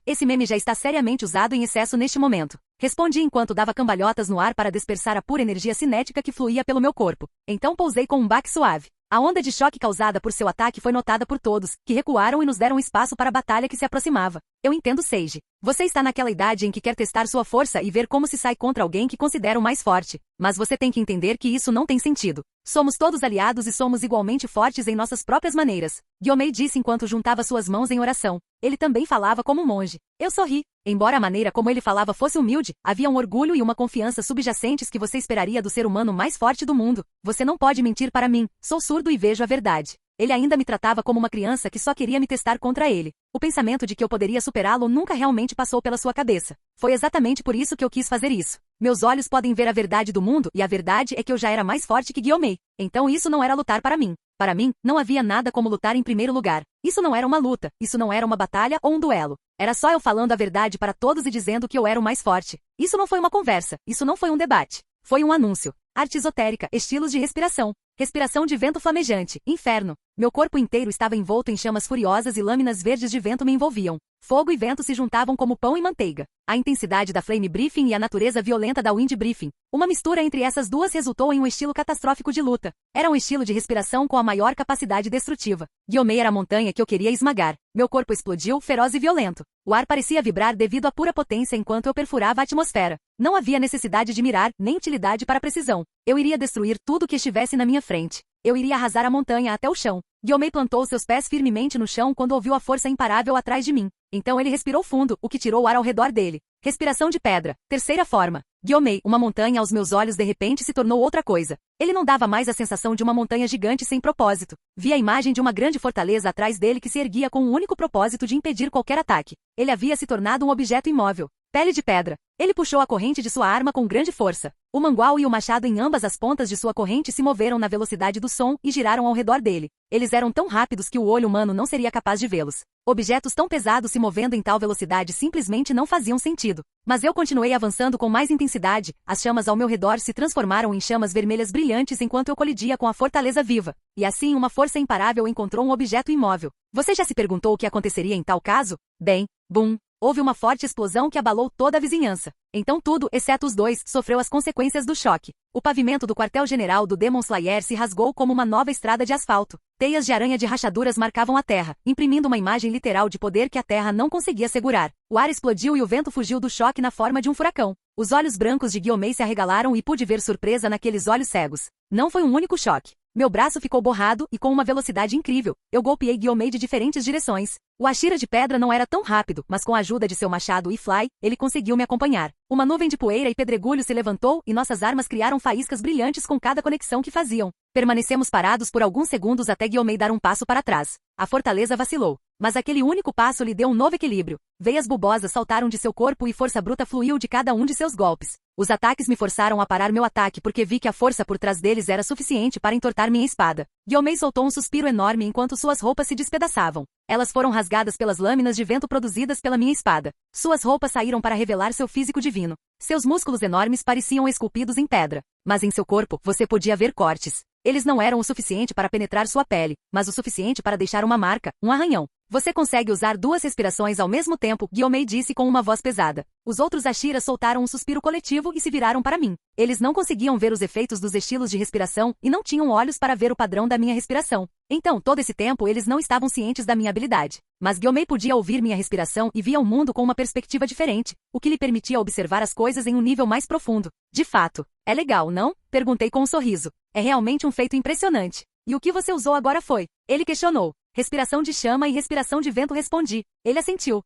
Esse meme já está seriamente usado em excesso neste momento. Respondi enquanto dava cambalhotas no ar para dispersar a pura energia cinética que fluía pelo meu corpo. Então pousei com um baque suave. A onda de choque causada por seu ataque foi notada por todos, que recuaram e nos deram espaço para a batalha que se aproximava. Eu entendo, Seiji. Você está naquela idade em que quer testar sua força e ver como se sai contra alguém que considera o mais forte. Mas você tem que entender que isso não tem sentido. Somos todos aliados e somos igualmente fortes em nossas próprias maneiras. Guiomei disse enquanto juntava suas mãos em oração. Ele também falava como um monge. Eu sorri. Embora a maneira como ele falava fosse humilde, havia um orgulho e uma confiança subjacentes que você esperaria do ser humano mais forte do mundo. Você não pode mentir para mim. Sou surdo e vejo a verdade. Ele ainda me tratava como uma criança que só queria me testar contra ele. O pensamento de que eu poderia superá-lo nunca realmente passou pela sua cabeça. Foi exatamente por isso que eu quis fazer isso. Meus olhos podem ver a verdade do mundo e a verdade é que eu já era mais forte que Gyomei. Então isso não era lutar para mim. Para mim, não havia nada como lutar em primeiro lugar. Isso não era uma luta, isso não era uma batalha ou um duelo. Era só eu falando a verdade para todos e dizendo que eu era o mais forte. Isso não foi uma conversa, isso não foi um debate. Foi um anúncio. Arte esotérica, estilos de respiração. Respiração de vento flamejante, inferno. Meu corpo inteiro estava envolto em chamas furiosas e lâminas verdes de vento me envolviam. Fogo e vento se juntavam como pão e manteiga. A intensidade da Flame Briefing e a natureza violenta da Wind Briefing. Uma mistura entre essas duas resultou em um estilo catastrófico de luta. Era um estilo de respiração com a maior capacidade destrutiva. Gyomei era a montanha que eu queria esmagar. Meu corpo explodiu, feroz e violento. O ar parecia vibrar devido à pura potência enquanto eu perfurava a atmosfera. Não havia necessidade de mirar, nem utilidade para precisão. Eu iria destruir tudo que estivesse na minha frente. Eu iria arrasar a montanha até o chão. Gyomei plantou seus pés firmemente no chão quando ouviu a força imparável atrás de mim. Então ele respirou fundo, o que tirou o ar ao redor dele. Respiração de pedra. Terceira forma. Gyomei, uma montanha aos meus olhos de repente se tornou outra coisa. Ele não dava mais a sensação de uma montanha gigante sem propósito. Vi a imagem de uma grande fortaleza atrás dele que se erguia com o único propósito de impedir qualquer ataque. Ele havia se tornado um objeto imóvel. Pele de pedra. Ele puxou a corrente de sua arma com grande força. O mangual e o machado em ambas as pontas de sua corrente se moveram na velocidade do som e giraram ao redor dele. Eles eram tão rápidos que o olho humano não seria capaz de vê-los. Objetos tão pesados se movendo em tal velocidade simplesmente não faziam sentido. Mas eu continuei avançando com mais intensidade, as chamas ao meu redor se transformaram em chamas vermelhas brilhantes enquanto eu colidia com a fortaleza viva. E assim uma força imparável encontrou um objeto imóvel. Você já se perguntou o que aconteceria em tal caso? Bem, bum! Houve uma forte explosão que abalou toda a vizinhança. Então tudo, exceto os dois, sofreu as consequências do choque. O pavimento do quartel-general do Demon Slayer se rasgou como uma nova estrada de asfalto. Teias de aranha de rachaduras marcavam a terra, imprimindo uma imagem literal de poder que a terra não conseguia segurar. O ar explodiu e o vento fugiu do choque na forma de um furacão. Os olhos brancos de Gyomei se arregalaram e pude ver surpresa naqueles olhos cegos. Não foi um único choque. Meu braço ficou borrado e com uma velocidade incrível, eu golpeei Gyomei de diferentes direções. O Ashira de pedra não era tão rápido, mas com a ajuda de seu machado e fly, ele conseguiu me acompanhar. Uma nuvem de poeira e pedregulho se levantou e nossas armas criaram faíscas brilhantes com cada conexão que faziam. Permanecemos parados por alguns segundos até Gyomei dar um passo para trás. A fortaleza vacilou. Mas aquele único passo lhe deu um novo equilíbrio. Veias bulbosas saltaram de seu corpo e força bruta fluiu de cada um de seus golpes. Os ataques me forçaram a parar meu ataque porque vi que a força por trás deles era suficiente para entortar minha espada. Gyomei soltou um suspiro enorme enquanto suas roupas se despedaçavam. Elas foram rasgadas pelas lâminas de vento produzidas pela minha espada. Suas roupas saíram para revelar seu físico divino. Seus músculos enormes pareciam esculpidos em pedra. Mas em seu corpo, você podia ver cortes. Eles não eram o suficiente para penetrar sua pele, mas o suficiente para deixar uma marca, um arranhão. Você consegue usar duas respirações ao mesmo tempo, Gyomei disse com uma voz pesada. Os outros Ashiras soltaram um suspiro coletivo e se viraram para mim. Eles não conseguiam ver os efeitos dos estilos de respiração e não tinham olhos para ver o padrão da minha respiração. Então, todo esse tempo eles não estavam cientes da minha habilidade. Mas Gyomei podia ouvir minha respiração e via o mundo com uma perspectiva diferente, o que lhe permitia observar as coisas em um nível mais profundo. De fato. É legal, não? Perguntei com um sorriso. É realmente um feito impressionante. E o que você usou agora foi? Ele questionou. Respiração de chama e respiração de vento, respondi. Ele assentiu.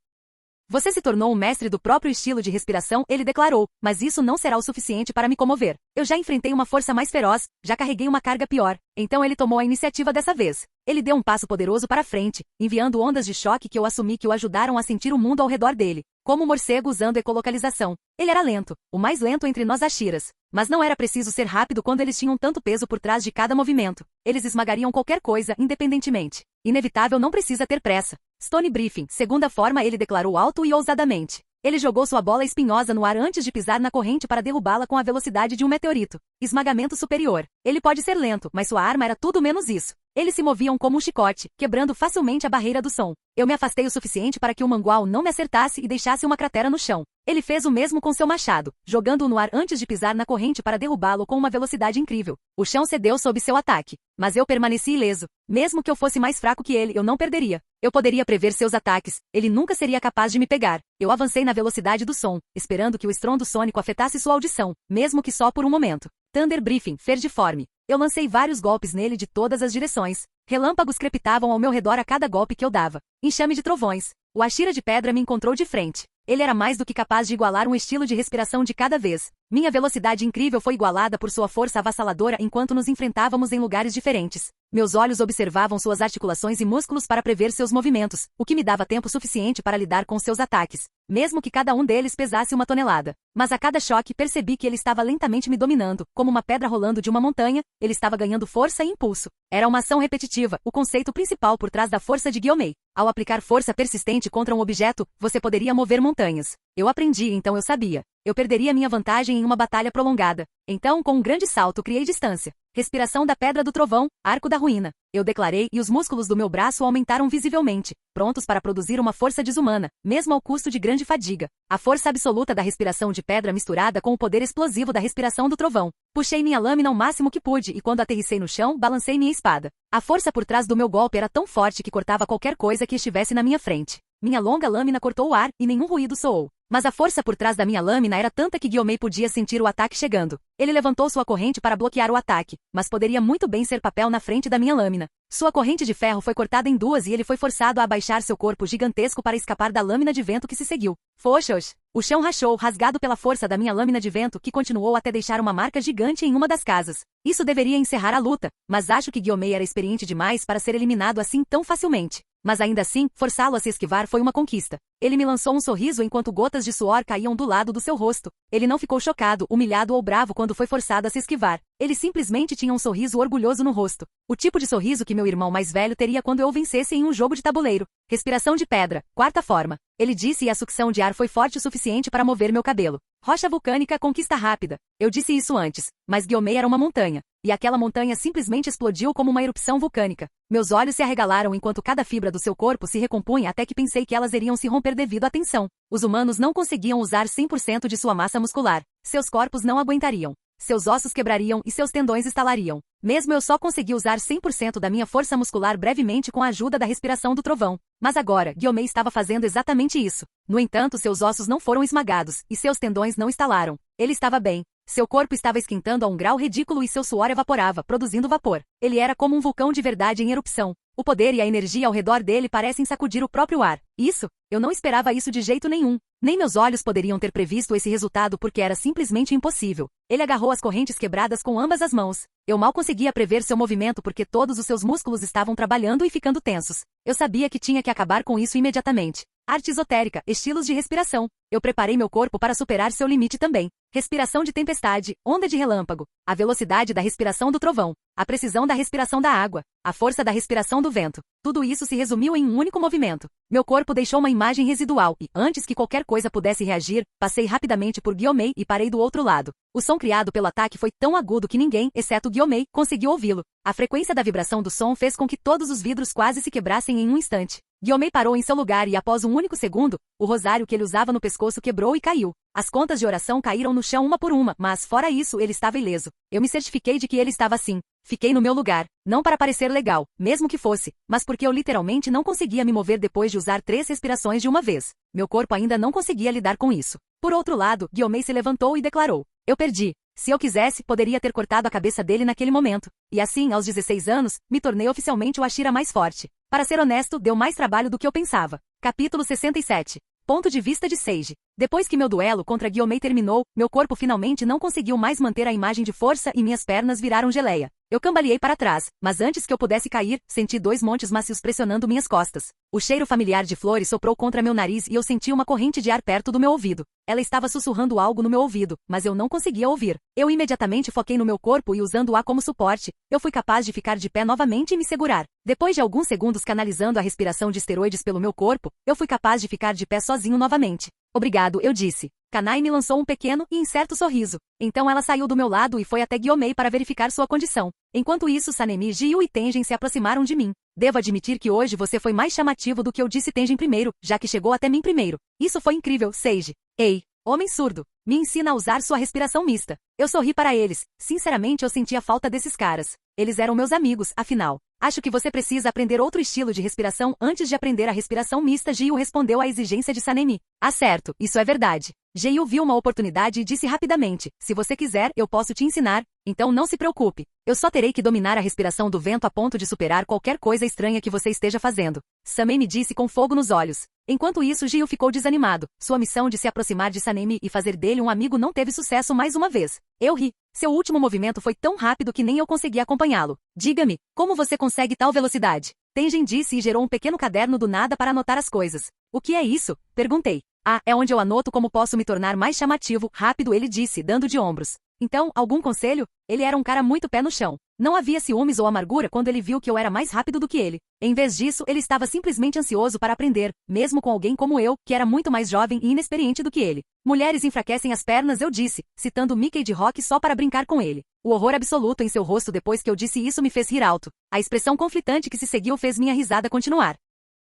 Você se tornou um mestre do próprio estilo de respiração, ele declarou, mas isso não será o suficiente para me comover. Eu já enfrentei uma força mais feroz, já carreguei uma carga pior. Então ele tomou a iniciativa dessa vez. Ele deu um passo poderoso para frente, enviando ondas de choque que eu assumi que o ajudaram a sentir o mundo ao redor dele. Como um morcego usando ecolocalização. Ele era lento, o mais lento entre nós Ashiras. Mas não era preciso ser rápido quando eles tinham tanto peso por trás de cada movimento. Eles esmagariam qualquer coisa, independentemente. Inevitável não precisa ter pressa. Stone Briefing, segunda forma, ele declarou alto e ousadamente. Ele jogou sua bola espinhosa no ar antes de pisar na corrente para derrubá-la com a velocidade de um meteorito. Esmagamento superior. Ele pode ser lento, mas sua arma era tudo menos isso. Eles se moviam como um chicote, quebrando facilmente a barreira do som. Eu me afastei o suficiente para que o mangual não me acertasse e deixasse uma cratera no chão. Ele fez o mesmo com seu machado, jogando-o no ar antes de pisar na corrente para derrubá-lo com uma velocidade incrível. O chão cedeu sob seu ataque. Mas eu permaneci ileso. Mesmo que eu fosse mais fraco que ele, eu não perderia. Eu poderia prever seus ataques. Ele nunca seria capaz de me pegar. Eu avancei na velocidade do som, esperando que o estrondo sônico afetasse sua audição, mesmo que só por um momento. Thunder Briefing, Ferdiforme. Eu lancei vários golpes nele de todas as direções. Relâmpagos crepitavam ao meu redor a cada golpe que eu dava. Enxame de trovões. O Ashira de pedra me encontrou de frente. Ele era mais do que capaz de igualar um estilo de respiração de cada vez. Minha velocidade incrível foi igualada por sua força avassaladora enquanto nos enfrentávamos em lugares diferentes. Meus olhos observavam suas articulações e músculos para prever seus movimentos, o que me dava tempo suficiente para lidar com seus ataques, mesmo que cada um deles pesasse 1 tonelada. Mas a cada choque percebi que ele estava lentamente me dominando, como uma pedra rolando de uma montanha, ele estava ganhando força e impulso. Era uma ação repetitiva, o conceito principal por trás da força de Gyomei. Ao aplicar força persistente contra um objeto, você poderia mover montanhas. Eu aprendi, então eu sabia. Eu perderia minha vantagem em uma batalha prolongada. Então, com um grande salto, criei distância. Respiração da Pedra do Trovão, Arco da Ruína. Eu declarei e os músculos do meu braço aumentaram visivelmente, prontos para produzir uma força desumana, mesmo ao custo de grande fadiga. A força absoluta da respiração de pedra misturada com o poder explosivo da respiração do trovão. Puxei minha lâmina o máximo que pude e quando aterrissei no chão, balancei minha espada. A força por trás do meu golpe era tão forte que cortava qualquer coisa que estivesse na minha frente. Minha longa lâmina cortou o ar e nenhum ruído soou. Mas a força por trás da minha lâmina era tanta que Gyomei podia sentir o ataque chegando. Ele levantou sua corrente para bloquear o ataque, mas poderia muito bem ser papel na frente da minha lâmina. Sua corrente de ferro foi cortada em duas e ele foi forçado a abaixar seu corpo gigantesco para escapar da lâmina de vento que se seguiu. Foxos! O chão rachou, rasgado pela força da minha lâmina de vento que continuou até deixar uma marca gigante em uma das casas. Isso deveria encerrar a luta, mas acho que Gyomei era experiente demais para ser eliminado assim tão facilmente. Mas ainda assim, forçá-lo a se esquivar foi uma conquista. Ele me lançou um sorriso enquanto gotas de suor caíam do lado do seu rosto. Ele não ficou chocado, humilhado ou bravo quando foi forçado a se esquivar. Ele simplesmente tinha um sorriso orgulhoso no rosto. O tipo de sorriso que meu irmão mais velho teria quando eu o vencesse em um jogo de tabuleiro. Respiração de pedra, quarta forma. Ele disse e a sucção de ar foi forte o suficiente para mover meu cabelo. Rocha vulcânica, conquista rápida. Eu disse isso antes, mas Gyomei era uma montanha. E aquela montanha simplesmente explodiu como uma erupção vulcânica. Meus olhos se arregalaram enquanto cada fibra do seu corpo se recompunha até que pensei que elas iriam se romper devido à tensão. Os humanos não conseguiam usar 100% de sua massa muscular. Seus corpos não aguentariam. Seus ossos quebrariam e seus tendões estalariam. Mesmo eu só consegui usar 100% da minha força muscular brevemente com a ajuda da respiração do trovão. Mas agora, Gyomei estava fazendo exatamente isso. No entanto, seus ossos não foram esmagados, e seus tendões não estalaram. Ele estava bem. Seu corpo estava esquentando a um grau ridículo e seu suor evaporava, produzindo vapor. Ele era como um vulcão de verdade em erupção. O poder e a energia ao redor dele parecem sacudir o próprio ar. Isso? Eu não esperava isso de jeito nenhum. Nem meus olhos poderiam ter previsto esse resultado porque era simplesmente impossível. Ele agarrou as correntes quebradas com ambas as mãos. Eu mal conseguia prever seu movimento porque todos os seus músculos estavam trabalhando e ficando tensos. Eu sabia que tinha que acabar com isso imediatamente. Arte esotérica, estilos de respiração. Eu preparei meu corpo para superar seu limite também. Respiração de tempestade, onda de relâmpago, a velocidade da respiração do trovão, a precisão da respiração da água, a força da respiração do vento. Tudo isso se resumiu em um único movimento. Meu corpo deixou uma imagem residual e, antes que qualquer coisa pudesse reagir, passei rapidamente por Gyomei e parei do outro lado. O som criado pelo ataque foi tão agudo que ninguém, exceto Gyomei, conseguiu ouvi-lo. A frequência da vibração do som fez com que todos os vidros quase se quebrassem em um instante. Gyomei parou em seu lugar e após um único segundo, o rosário que ele usava no pescoço quebrou e caiu. As contas de oração caíram no chão uma por uma, mas fora isso ele estava ileso. Eu me certifiquei de que ele estava assim. Fiquei no meu lugar, não para parecer legal, mesmo que fosse, mas porque eu literalmente não conseguia me mover depois de usar 3 respirações de uma vez. Meu corpo ainda não conseguia lidar com isso. Por outro lado, Gyomei se levantou e declarou: eu perdi. Se eu quisesse, poderia ter cortado a cabeça dele naquele momento. E assim, aos 16 anos, me tornei oficialmente o Ashira mais forte. Para ser honesto, deu mais trabalho do que eu pensava. Capítulo 67. Ponto de vista de Seiji. Depois que meu duelo contra Gyomei terminou, meu corpo finalmente não conseguiu mais manter a imagem de força e minhas pernas viraram geleia. Eu cambaleei para trás, mas antes que eu pudesse cair, senti 2 montes macios pressionando minhas costas. O cheiro familiar de flores soprou contra meu nariz e eu senti uma corrente de ar perto do meu ouvido. Ela estava sussurrando algo no meu ouvido, mas eu não conseguia ouvir. Eu imediatamente foquei no meu corpo e usando-a como suporte, eu fui capaz de ficar de pé novamente e me segurar. Depois de alguns segundos canalizando a respiração de esteroides pelo meu corpo, eu fui capaz de ficar de pé sozinho novamente. Obrigado, eu disse. Kanai me lançou um pequeno e incerto sorriso. Então ela saiu do meu lado e foi até Gyomei para verificar sua condição. Enquanto isso, Sanemi, Jiu e Tengen se aproximaram de mim. Devo admitir que hoje você foi mais chamativo do que eu disse Tengen primeiro, já que chegou até mim primeiro. Isso foi incrível, Seiji. Ei, homem surdo, me ensina a usar sua respiração mista. Eu sorri para eles. Sinceramente, eu sentia falta desses caras. Eles eram meus amigos, afinal. Acho que você precisa aprender outro estilo de respiração antes de aprender a respiração mista. Jiu respondeu à exigência de Sanemi. Ah, certo, isso é verdade. Ji-Yu viu uma oportunidade e disse rapidamente, se você quiser, eu posso te ensinar, então não se preocupe. Eu só terei que dominar a respiração do vento a ponto de superar qualquer coisa estranha que você esteja fazendo. Sanemi disse com fogo nos olhos. Enquanto isso, Ji-Yu ficou desanimado. Sua missão de se aproximar de Sanemi e fazer dele um amigo não teve sucesso mais uma vez. Eu ri. Seu último movimento foi tão rápido que nem eu consegui acompanhá-lo. Diga-me, como você consegue tal velocidade? Tengen disse e gerou um pequeno caderno do nada para anotar as coisas. O que é isso? Perguntei. Ah, é onde eu anoto como posso me tornar mais chamativo, rápido, ele disse, dando de ombros. Então, algum conselho? Ele era um cara muito pé no chão. Não havia ciúmes ou amargura quando ele viu que eu era mais rápido do que ele. Em vez disso, ele estava simplesmente ansioso para aprender, mesmo com alguém como eu, que era muito mais jovem e inexperiente do que ele. Mulheres enfraquecem as pernas, eu disse, citando Mickey de Rock só para brincar com ele. O horror absoluto em seu rosto depois que eu disse isso me fez rir alto. A expressão conflitante que se seguiu fez minha risada continuar.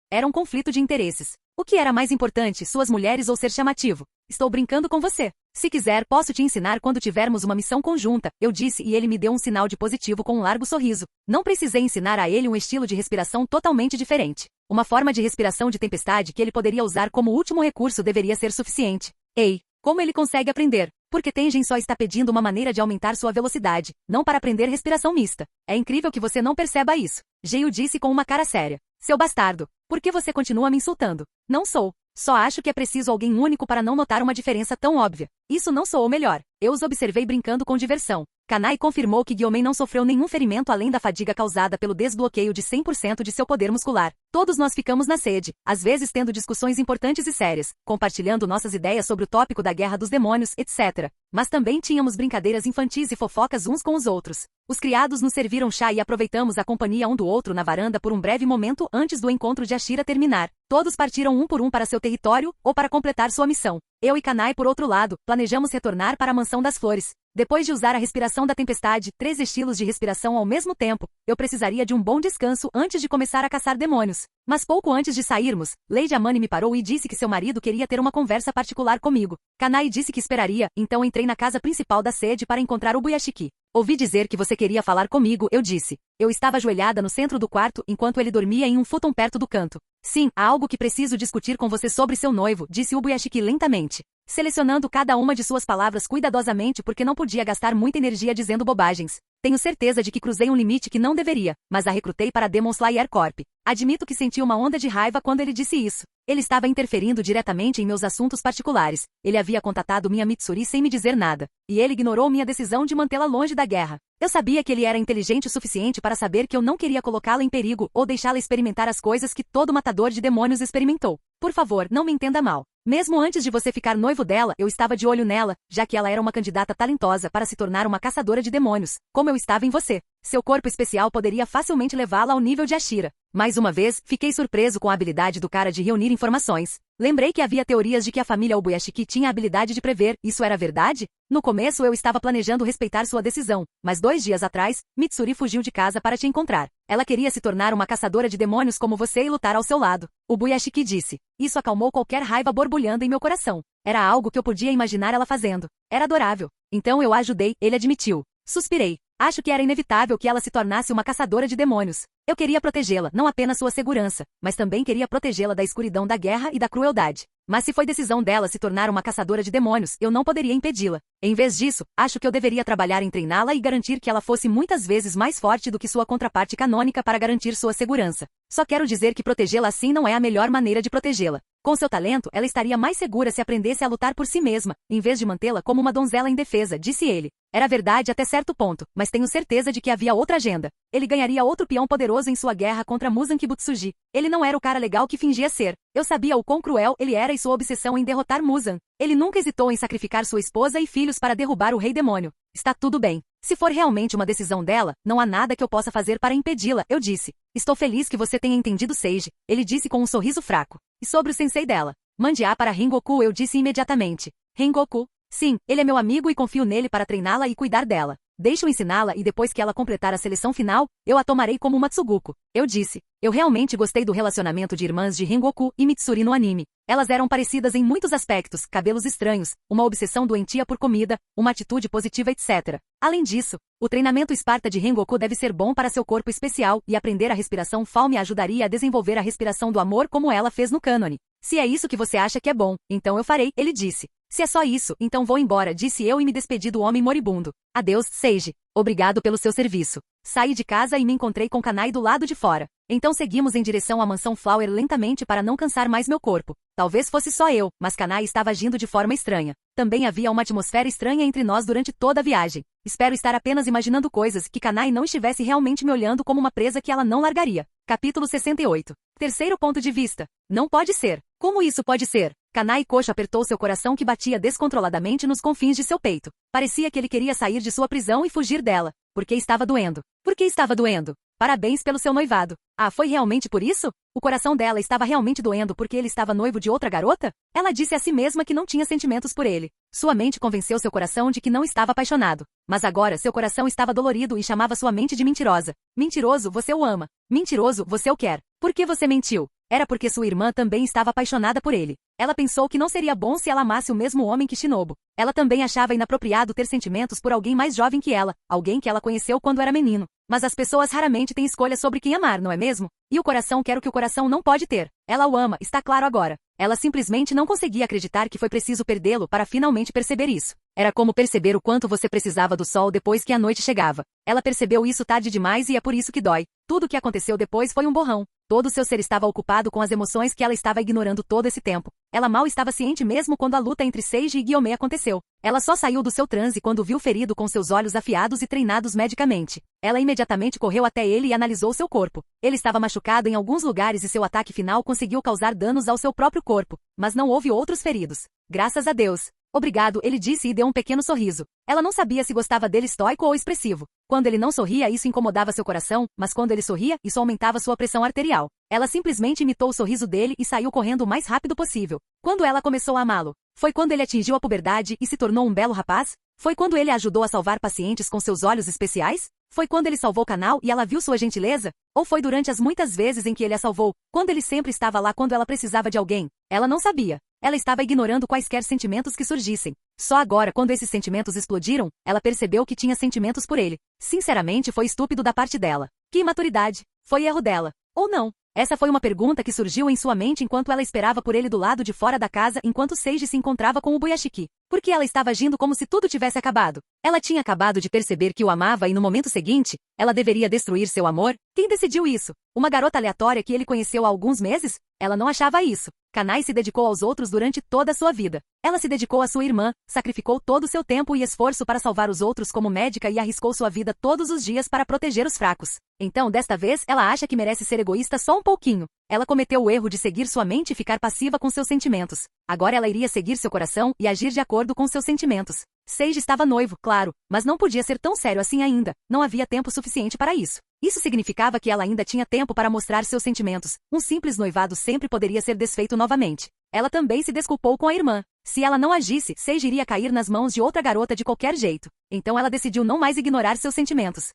Era um conflito de interesses. O que era mais importante, suas mulheres ou ser chamativo? Estou brincando com você. Se quiser, posso te ensinar quando tivermos uma missão conjunta, eu disse e ele me deu um sinal de positivo com um largo sorriso. Não precisei ensinar a ele um estilo de respiração totalmente diferente. Uma forma de respiração de tempestade que ele poderia usar como último recurso deveria ser suficiente. Ei, como ele consegue aprender? Porque Tengen só está pedindo uma maneira de aumentar sua velocidade, não para aprender respiração mista. É incrível que você não perceba isso. Ji-Yu disse com uma cara séria. Seu bastardo, por que você continua me insultando? Não sou. Só acho que é preciso alguém único para não notar uma diferença tão óbvia. Isso não soou melhor. Eu os observei brincando com diversão. Kanai confirmou que Gyomei não sofreu nenhum ferimento além da fadiga causada pelo desbloqueio de 100% de seu poder muscular. Todos nós ficamos na sede, às vezes tendo discussões importantes e sérias, compartilhando nossas ideias sobre o tópico da guerra dos demônios, etc. Mas também tínhamos brincadeiras infantis e fofocas uns com os outros. Os criados nos serviram chá e aproveitamos a companhia um do outro na varanda por um breve momento antes do encontro de Ashira terminar. Todos partiram um por um para seu território, ou para completar sua missão. Eu e Kanai, por outro lado, planejamos retornar para a Mansão das Flores. Depois de usar a respiração da tempestade, 3 estilos de respiração ao mesmo tempo, eu precisaria de um bom descanso antes de começar a caçar demônios. Mas pouco antes de sairmos, Lady Amani me parou e disse que seu marido queria ter uma conversa particular comigo. Kanai disse que esperaria, então entrei na casa principal da sede para encontrar o Buyashiki. Ouvi dizer que você queria falar comigo, eu disse. Eu estava ajoelhada no centro do quarto enquanto ele dormia em um futon perto do canto. Sim, há algo que preciso discutir com você sobre seu noivo, disse o Buyashiki lentamente, selecionando cada uma de suas palavras cuidadosamente porque não podia gastar muita energia dizendo bobagens. Tenho certeza de que cruzei um limite que não deveria, mas a recrutei para Demon Slayer Corp. Admito que senti uma onda de raiva quando ele disse isso. Ele estava interferindo diretamente em meus assuntos particulares. Ele havia contatado minha Mitsuri sem me dizer nada. E ele ignorou minha decisão de mantê-la longe da guerra. Eu sabia que ele era inteligente o suficiente para saber que eu não queria colocá-la em perigo ou deixá-la experimentar as coisas que todo matador de demônios experimentou. Por favor, não me entenda mal. Mesmo antes de você ficar noivo dela, eu estava de olho nela, já que ela era uma candidata talentosa para se tornar uma caçadora de demônios, como eu estava em você. Seu corpo especial poderia facilmente levá-la ao nível de Ashira. Mais uma vez, fiquei surpreso com a habilidade do cara de reunir informações. Lembrei que havia teorias de que a família Obuyashiki tinha a habilidade de prever. Isso era verdade? No começo eu estava planejando respeitar sua decisão, mas 2 dias atrás, Mitsuri fugiu de casa para te encontrar. Ela queria se tornar uma caçadora de demônios como você e lutar ao seu lado. O Buyashiki disse. Isso acalmou qualquer raiva borbulhando em meu coração. Era algo que eu podia imaginar ela fazendo. Era adorável. Então eu a ajudei, ele admitiu. Suspirei. Acho que era inevitável que ela se tornasse uma caçadora de demônios. Eu queria protegê-la, não apenas sua segurança, mas também queria protegê-la da escuridão da guerra e da crueldade. Mas se foi decisão dela se tornar uma caçadora de demônios, eu não poderia impedi-la. Em vez disso, acho que eu deveria trabalhar em treiná-la e garantir que ela fosse muitas vezes mais forte do que sua contraparte canônica para garantir sua segurança. Só quero dizer que protegê-la assim não é a melhor maneira de protegê-la. Com seu talento, ela estaria mais segura se aprendesse a lutar por si mesma, em vez de mantê-la como uma donzela indefesa, disse ele. Era verdade até certo ponto, mas tenho certeza de que havia outra agenda. Ele ganharia outro peão poderoso em sua guerra contra Muzan Kibutsuji. Ele não era o cara legal que fingia ser. Eu sabia o quão cruel ele era e sua obsessão em derrotar Muzan. Ele nunca hesitou em sacrificar sua esposa e filhos para derrubar o rei demônio. Está tudo bem. Se for realmente uma decisão dela, não há nada que eu possa fazer para impedi-la, eu disse. Estou feliz que você tenha entendido Seiji, ele disse com um sorriso fraco. E sobre o sensei dela? Mande-a para Rengoku, eu disse imediatamente. Rengoku? Sim, ele é meu amigo e confio nele para treiná-la e cuidar dela. Deixo ensiná-la e depois que ela completar a seleção final, eu a tomarei como uma Tsuguko. Eu disse. Eu realmente gostei do relacionamento de irmãs de Rengoku e Mitsuri no anime. Elas eram parecidas em muitos aspectos, cabelos estranhos, uma obsessão doentia por comida, uma atitude positiva, etc. Além disso, o treinamento Esparta de Rengoku deve ser bom para seu corpo especial e aprender a respiração Fall me ajudaria a desenvolver a respiração do amor como ela fez no cânone. Se é isso que você acha que é bom, então eu farei, ele disse. Se é só isso, então vou embora, disse eu e me despedi do homem moribundo. Adeus, Seiji. Obrigado pelo seu serviço. Saí de casa e me encontrei com Kanai do lado de fora. Então seguimos em direção à mansão Flower lentamente para não cansar mais meu corpo. Talvez fosse só eu, mas Kanai estava agindo de forma estranha. Também havia uma atmosfera estranha entre nós durante toda a viagem. Espero estar apenas imaginando coisas que Kanai não estivesse realmente me olhando como uma presa que ela não largaria. Capítulo 68. Terceiro ponto de vista. Não pode ser. Como isso pode ser? Kanai Kocho apertou seu coração que batia descontroladamente nos confins de seu peito. Parecia que ele queria sair de sua prisão e fugir dela. Porque estava doendo. Por que estava doendo? Parabéns pelo seu noivado. Ah, foi realmente por isso? O coração dela estava realmente doendo porque ele estava noivo de outra garota? Ela disse a si mesma que não tinha sentimentos por ele. Sua mente convenceu seu coração de que não estava apaixonado. Mas agora seu coração estava dolorido e chamava sua mente de mentirosa. Mentiroso, você o ama. Mentiroso, você o quer. Por que você mentiu? Era porque sua irmã também estava apaixonada por ele. Ela pensou que não seria bom se ela amasse o mesmo homem que Shinobu. Ela também achava inapropriado ter sentimentos por alguém mais jovem que ela, alguém que ela conheceu quando era menino. Mas as pessoas raramente têm escolha sobre quem amar, não é mesmo? E o coração quer o que o coração não pode ter. Ela o ama, está claro agora. Ela simplesmente não conseguia acreditar que foi preciso perdê-lo para finalmente perceber isso. Era como perceber o quanto você precisava do sol depois que a noite chegava. Ela percebeu isso tarde demais e é por isso que dói. Tudo o que aconteceu depois foi um borrão. Todo seu ser estava ocupado com as emoções que ela estava ignorando todo esse tempo. Ela mal estava ciente mesmo quando a luta entre Seiji e Gyomei aconteceu. Ela só saiu do seu transe quando viu o ferido com seus olhos afiados e treinados medicamente. Ela imediatamente correu até ele e analisou seu corpo. Ele estava machucado em alguns lugares e seu ataque final conseguiu causar danos ao seu próprio corpo, mas não houve outros feridos. Graças a Deus. Obrigado, ele disse e deu um pequeno sorriso. Ela não sabia se gostava dele estoico ou expressivo. Quando ele não sorria, isso incomodava seu coração, mas quando ele sorria, isso aumentava sua pressão arterial. Ela simplesmente imitou o sorriso dele e saiu correndo o mais rápido possível. Quando ela começou a amá-lo? Foi quando ele atingiu a puberdade e se tornou um belo rapaz? Foi quando ele a ajudou a salvar pacientes com seus olhos especiais? Foi quando ele salvou Kanao e ela viu sua gentileza? Ou foi durante as muitas vezes em que ele a salvou, quando ele sempre estava lá quando ela precisava de alguém? Ela não sabia. Ela estava ignorando quaisquer sentimentos que surgissem. Só agora, quando esses sentimentos explodiram, ela percebeu que tinha sentimentos por ele. Sinceramente, foi estúpido da parte dela. Que imaturidade. Foi erro dela. Ou não? Essa foi uma pergunta que surgiu em sua mente enquanto ela esperava por ele do lado de fora da casa enquanto Seiji se encontrava com o Buyashiki. Por que ela estava agindo como se tudo tivesse acabado? Ela tinha acabado de perceber que o amava e no momento seguinte, ela deveria destruir seu amor? Quem decidiu isso? Uma garota aleatória que ele conheceu há alguns meses? Ela não achava isso. Kanai se dedicou aos outros durante toda a sua vida. Ela se dedicou à sua irmã, sacrificou todo o seu tempo e esforço para salvar os outros como médica e arriscou sua vida todos os dias para proteger os fracos. Então, desta vez, ela acha que merece ser egoísta só um pouquinho. Ela cometeu o erro de seguir sua mente e ficar passiva com seus sentimentos. Agora ela iria seguir seu coração e agir de acordo com seus sentimentos. Seiji estava noivo, claro, mas não podia ser tão sério assim ainda. Não havia tempo suficiente para isso. Isso significava que ela ainda tinha tempo para mostrar seus sentimentos. Um simples noivado sempre poderia ser desfeito novamente. Ela também se desculpou com a irmã. Se ela não agisse, Seiji iria cair nas mãos de outra garota de qualquer jeito. Então ela decidiu não mais ignorar seus sentimentos.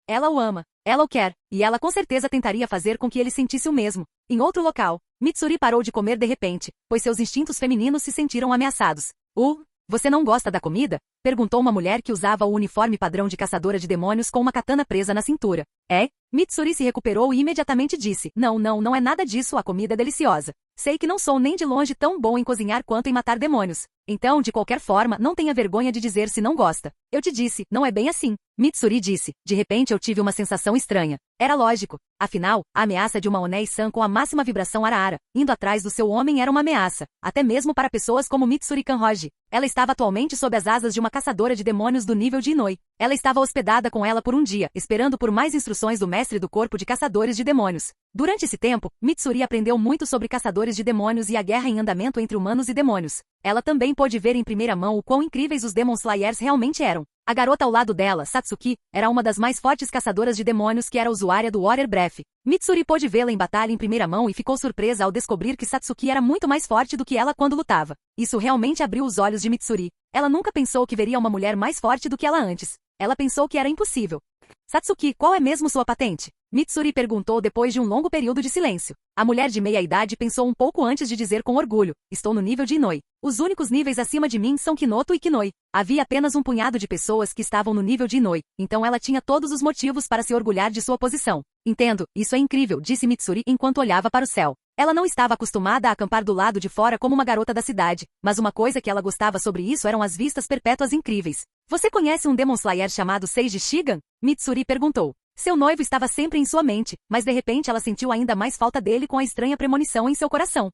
Ela o ama, ela o quer, e ela com certeza tentaria fazer com que ele sentisse o mesmo. Em outro local, Mitsuri parou de comer de repente, pois seus instintos femininos se sentiram ameaçados. Você não gosta da comida? Perguntou uma mulher que usava o uniforme padrão de caçadora de demônios com uma katana presa na cintura. É? Mitsuri se recuperou e imediatamente disse, não é nada disso, a comida é deliciosa. Sei que não sou nem de longe tão bom em cozinhar quanto em matar demônios. Então, de qualquer forma, não tenha vergonha de dizer se não gosta. Eu te disse, não é bem assim. Mitsuri disse, de repente eu tive uma sensação estranha. Era lógico. Afinal, a ameaça de uma Onei-san com a máxima vibração Arara, indo atrás do seu homem era uma ameaça, até mesmo para pessoas como Mitsuri Kanroji. Ela estava atualmente sob as asas de uma caçadora de demônios do nível de Inoi. Ela estava hospedada com ela por um dia, esperando por mais instruções do mestre do corpo de caçadores de demônios. Durante esse tempo, Mitsuri aprendeu muito sobre caçadores de demônios e a guerra em andamento entre humanos e demônios. Ela também pôde ver em primeira mão o quão incríveis os Demon Slayers realmente eram. A garota ao lado dela, Satsuki, era uma das mais fortes caçadoras de demônios que era usuária do Warrior Breath. Mitsuri pôde vê-la em batalha em primeira mão e ficou surpresa ao descobrir que Satsuki era muito mais forte do que ela quando lutava. Isso realmente abriu os olhos de Mitsuri. Ela nunca pensou que veria uma mulher mais forte do que ela antes. Ela pensou que era impossível. Satsuki, qual é mesmo sua patente? Mitsuri perguntou depois de um longo período de silêncio. A mulher de meia-idade pensou um pouco antes de dizer com orgulho, estou no nível de Inoi. Os únicos níveis acima de mim são Kinoto e Kinoi. Havia apenas um punhado de pessoas que estavam no nível de Inoi, então ela tinha todos os motivos para se orgulhar de sua posição. Entendo, isso é incrível, disse Mitsuri enquanto olhava para o céu. Ela não estava acostumada a acampar do lado de fora como uma garota da cidade, mas uma coisa que ela gostava sobre isso eram as vistas perpétuas incríveis. Você conhece um Demon Slayer chamado Seiji Shigan? Mitsuri perguntou. Seu noivo estava sempre em sua mente, mas de repente ela sentiu ainda mais falta dele com a estranha premonição em seu coração.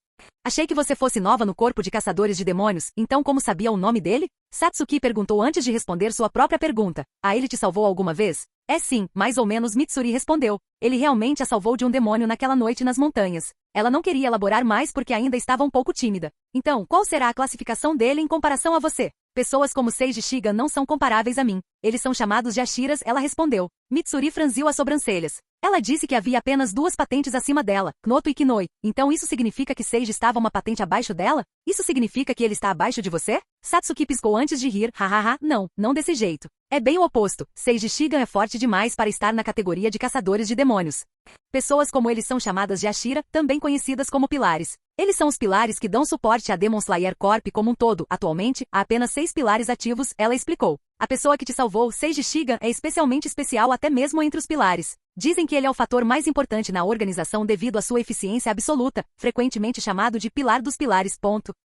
Achei que você fosse nova no corpo de caçadores de demônios, então como sabia o nome dele? Satsuki perguntou antes de responder sua própria pergunta. Ele te salvou alguma vez? É sim, mais ou menos, Mitsuri respondeu. Ele realmente a salvou de um demônio naquela noite nas montanhas. Ela não queria elaborar mais porque ainda estava um pouco tímida. Então, qual será a classificação dele em comparação a você? Pessoas como Seiji Shiga não são comparáveis a mim. Eles são chamados de Ashiras, ela respondeu. Mitsuri franziu as sobrancelhas. Ela disse que havia apenas 2 patentes acima dela, Knoto e Kinoi. Então isso significa que Seiji estava uma patente abaixo dela? Isso significa que ele está abaixo de você? Satsuki piscou antes de rir, hahaha, não desse jeito. É bem o oposto. Seiji Shigan é forte demais para estar na categoria de caçadores de demônios. Pessoas como eles são chamadas de Ashira, também conhecidas como pilares. Eles são os pilares que dão suporte a Demon Slayer Corp como um todo. Atualmente, há apenas 6 pilares ativos, ela explicou. A pessoa que te salvou, Seiji Shigan, é especialmente especial até mesmo entre os pilares. Dizem que ele é o fator mais importante na organização devido à sua eficiência absoluta, frequentemente chamado de pilar dos pilares.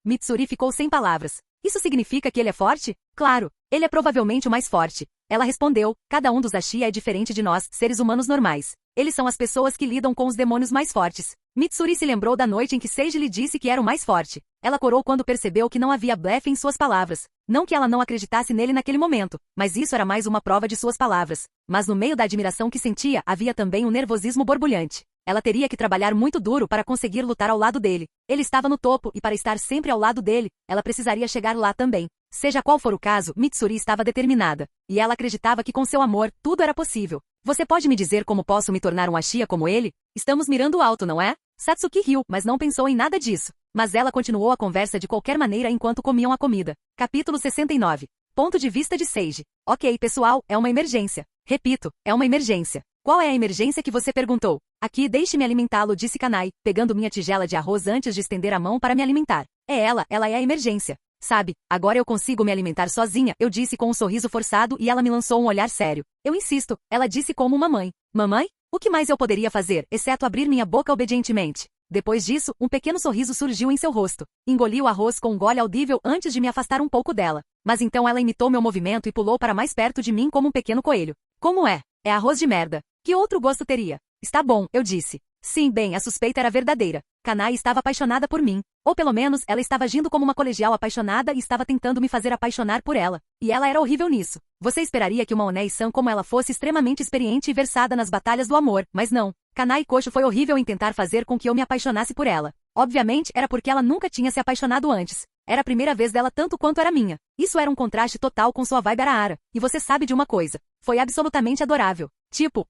Mitsuri ficou sem palavras. Isso significa que ele é forte? Claro, ele é provavelmente o mais forte. Ela respondeu, cada um dos Ashia é diferente de nós, seres humanos normais. Eles são as pessoas que lidam com os demônios mais fortes. Mitsuri se lembrou da noite em que Seiji lhe disse que era o mais forte. Ela corou quando percebeu que não havia blefe em suas palavras. Não que ela não acreditasse nele naquele momento, mas isso era mais uma prova de suas palavras. Mas no meio da admiração que sentia, havia também um nervosismo borbulhante. Ela teria que trabalhar muito duro para conseguir lutar ao lado dele. Ele estava no topo e para estar sempre ao lado dele, ela precisaria chegar lá também. Seja qual for o caso, Mitsuri estava determinada. E ela acreditava que com seu amor, tudo era possível. Você pode me dizer como posso me tornar um Ashia como ele? Estamos mirando alto, não é? Satsuki riu, mas não pensou em nada disso. Mas ela continuou a conversa de qualquer maneira enquanto comiam a comida. Capítulo 69. Ponto de vista de Seiji. Ok, pessoal, é uma emergência. Repito, é uma emergência. Qual é a emergência que você perguntou? Aqui, deixe-me alimentá-lo, disse Kanai, pegando minha tigela de arroz antes de estender a mão para me alimentar. Ela é a emergência. Sabe, agora eu consigo me alimentar sozinha, eu disse com um sorriso forçado e ela me lançou um olhar sério. Eu insisto, ela disse como uma mãe. Mamãe? O que mais eu poderia fazer, exceto abrir minha boca obedientemente? Depois disso, um pequeno sorriso surgiu em seu rosto. Engoli o arroz com um gole audível antes de me afastar um pouco dela. Mas então ela imitou meu movimento e pulou para mais perto de mim como um pequeno coelho. Como é? É arroz de merda. Que outro gosto teria? Está bom, eu disse. Sim, bem, a suspeita era verdadeira. Kanai estava apaixonada por mim. Ou pelo menos, ela estava agindo como uma colegial apaixonada e estava tentando me fazer apaixonar por ela. E ela era horrível nisso. Você esperaria que uma Onei-san como ela fosse extremamente experiente e versada nas batalhas do amor, mas não. Kanai Kosho foi horrível em tentar fazer com que eu me apaixonasse por ela. Obviamente, era porque ela nunca tinha se apaixonado antes. Era a primeira vez dela tanto quanto era minha. Isso era um contraste total com sua vibe Araara. E você sabe de uma coisa. Foi absolutamente adorável. Tipo,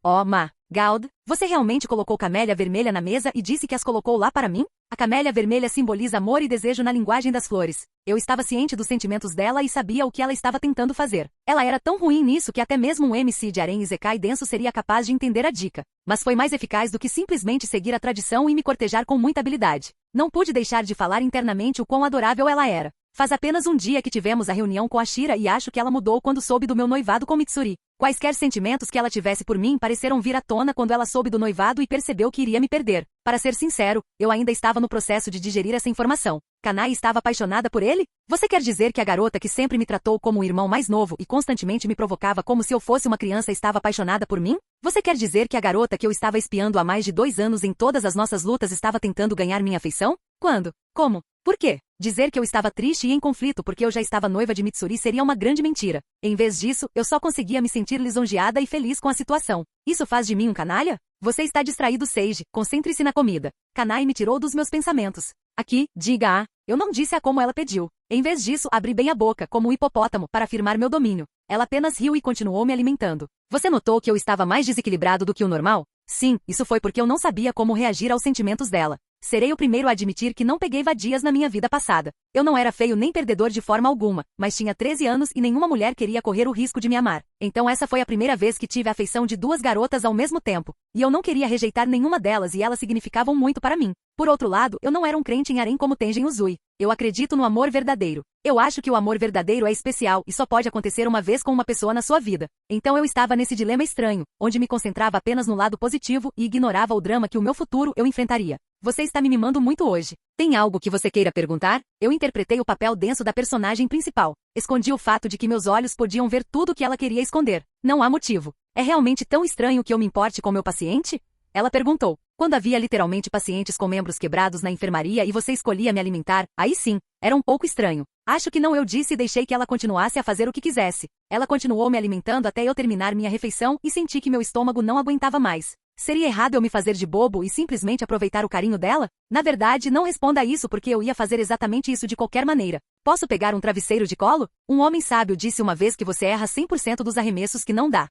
Gaud, você realmente colocou camélia vermelha na mesa e disse que as colocou lá para mim? A camélia vermelha simboliza amor e desejo na linguagem das flores. Eu estava ciente dos sentimentos dela e sabia o que ela estava tentando fazer. Ela era tão ruim nisso que até mesmo um MC de harém Isekai denso seria capaz de entender a dica. Mas foi mais eficaz do que simplesmente seguir a tradição e me cortejar com muita habilidade. Não pude deixar de falar internamente o quão adorável ela era. Faz apenas um dia que tivemos a reunião com a Shira e acho que ela mudou quando soube do meu noivado com Mitsuri. Quaisquer sentimentos que ela tivesse por mim pareceram vir à tona quando ela soube do noivado e percebeu que iria me perder. Para ser sincero, eu ainda estava no processo de digerir essa informação. Kanai estava apaixonada por ele? Você quer dizer que a garota que sempre me tratou como um irmão mais novo e constantemente me provocava como se eu fosse uma criança estava apaixonada por mim? Você quer dizer que a garota que eu estava espiando há mais de 2 anos em todas as nossas lutas estava tentando ganhar minha afeição? Quando? Como? Por quê? Dizer que eu estava triste e em conflito porque eu já estava noiva de Mitsuri seria uma grande mentira. Em vez disso, eu só conseguia me sentir lisonjeada e feliz com a situação. Isso faz de mim um canalha? Você está distraído, Seiji. Concentre-se na comida. Kanai me tirou dos meus pensamentos. Aqui, diga eu não disse a como ela pediu. Em vez disso, abri bem a boca, como um hipopótamo, para afirmar meu domínio. Ela apenas riu e continuou me alimentando. Você notou que eu estava mais desequilibrado do que o normal? Sim, isso foi porque eu não sabia como reagir aos sentimentos dela. Serei o primeiro a admitir que não peguei vadias na minha vida passada. Eu não era feio nem perdedor de forma alguma, mas tinha 13 anos e nenhuma mulher queria correr o risco de me amar. Então essa foi a primeira vez que tive a afeição de 2 garotas ao mesmo tempo. E eu não queria rejeitar nenhuma delas e elas significavam muito para mim. Por outro lado, eu não era um crente em harém como Tenjin Uzui. Eu acredito no amor verdadeiro. Eu acho que o amor verdadeiro é especial e só pode acontecer uma vez com uma pessoa na sua vida. Então eu estava nesse dilema estranho, onde me concentrava apenas no lado positivo e ignorava o drama que o meu futuro eu enfrentaria. Você está me mimando muito hoje. Tem algo que você queira perguntar? Eu interpretei o papel denso da personagem principal. Escondi o fato de que meus olhos podiam ver tudo o que ela queria esconder. Não há motivo. É realmente tão estranho que eu me importe com meu paciente? Ela perguntou. Quando havia literalmente pacientes com membros quebrados na enfermaria e você escolhia me alimentar, aí sim, era um pouco estranho. Acho que não, eu disse e deixei que ela continuasse a fazer o que quisesse. Ela continuou me alimentando até eu terminar minha refeição e senti que meu estômago não aguentava mais. Seria errado eu me fazer de bobo e simplesmente aproveitar o carinho dela? Na verdade, não responda isso porque eu ia fazer exatamente isso de qualquer maneira. Posso pegar um travesseiro de colo? Um homem sábio disse uma vez que você erra 100% dos arremessos que não dá.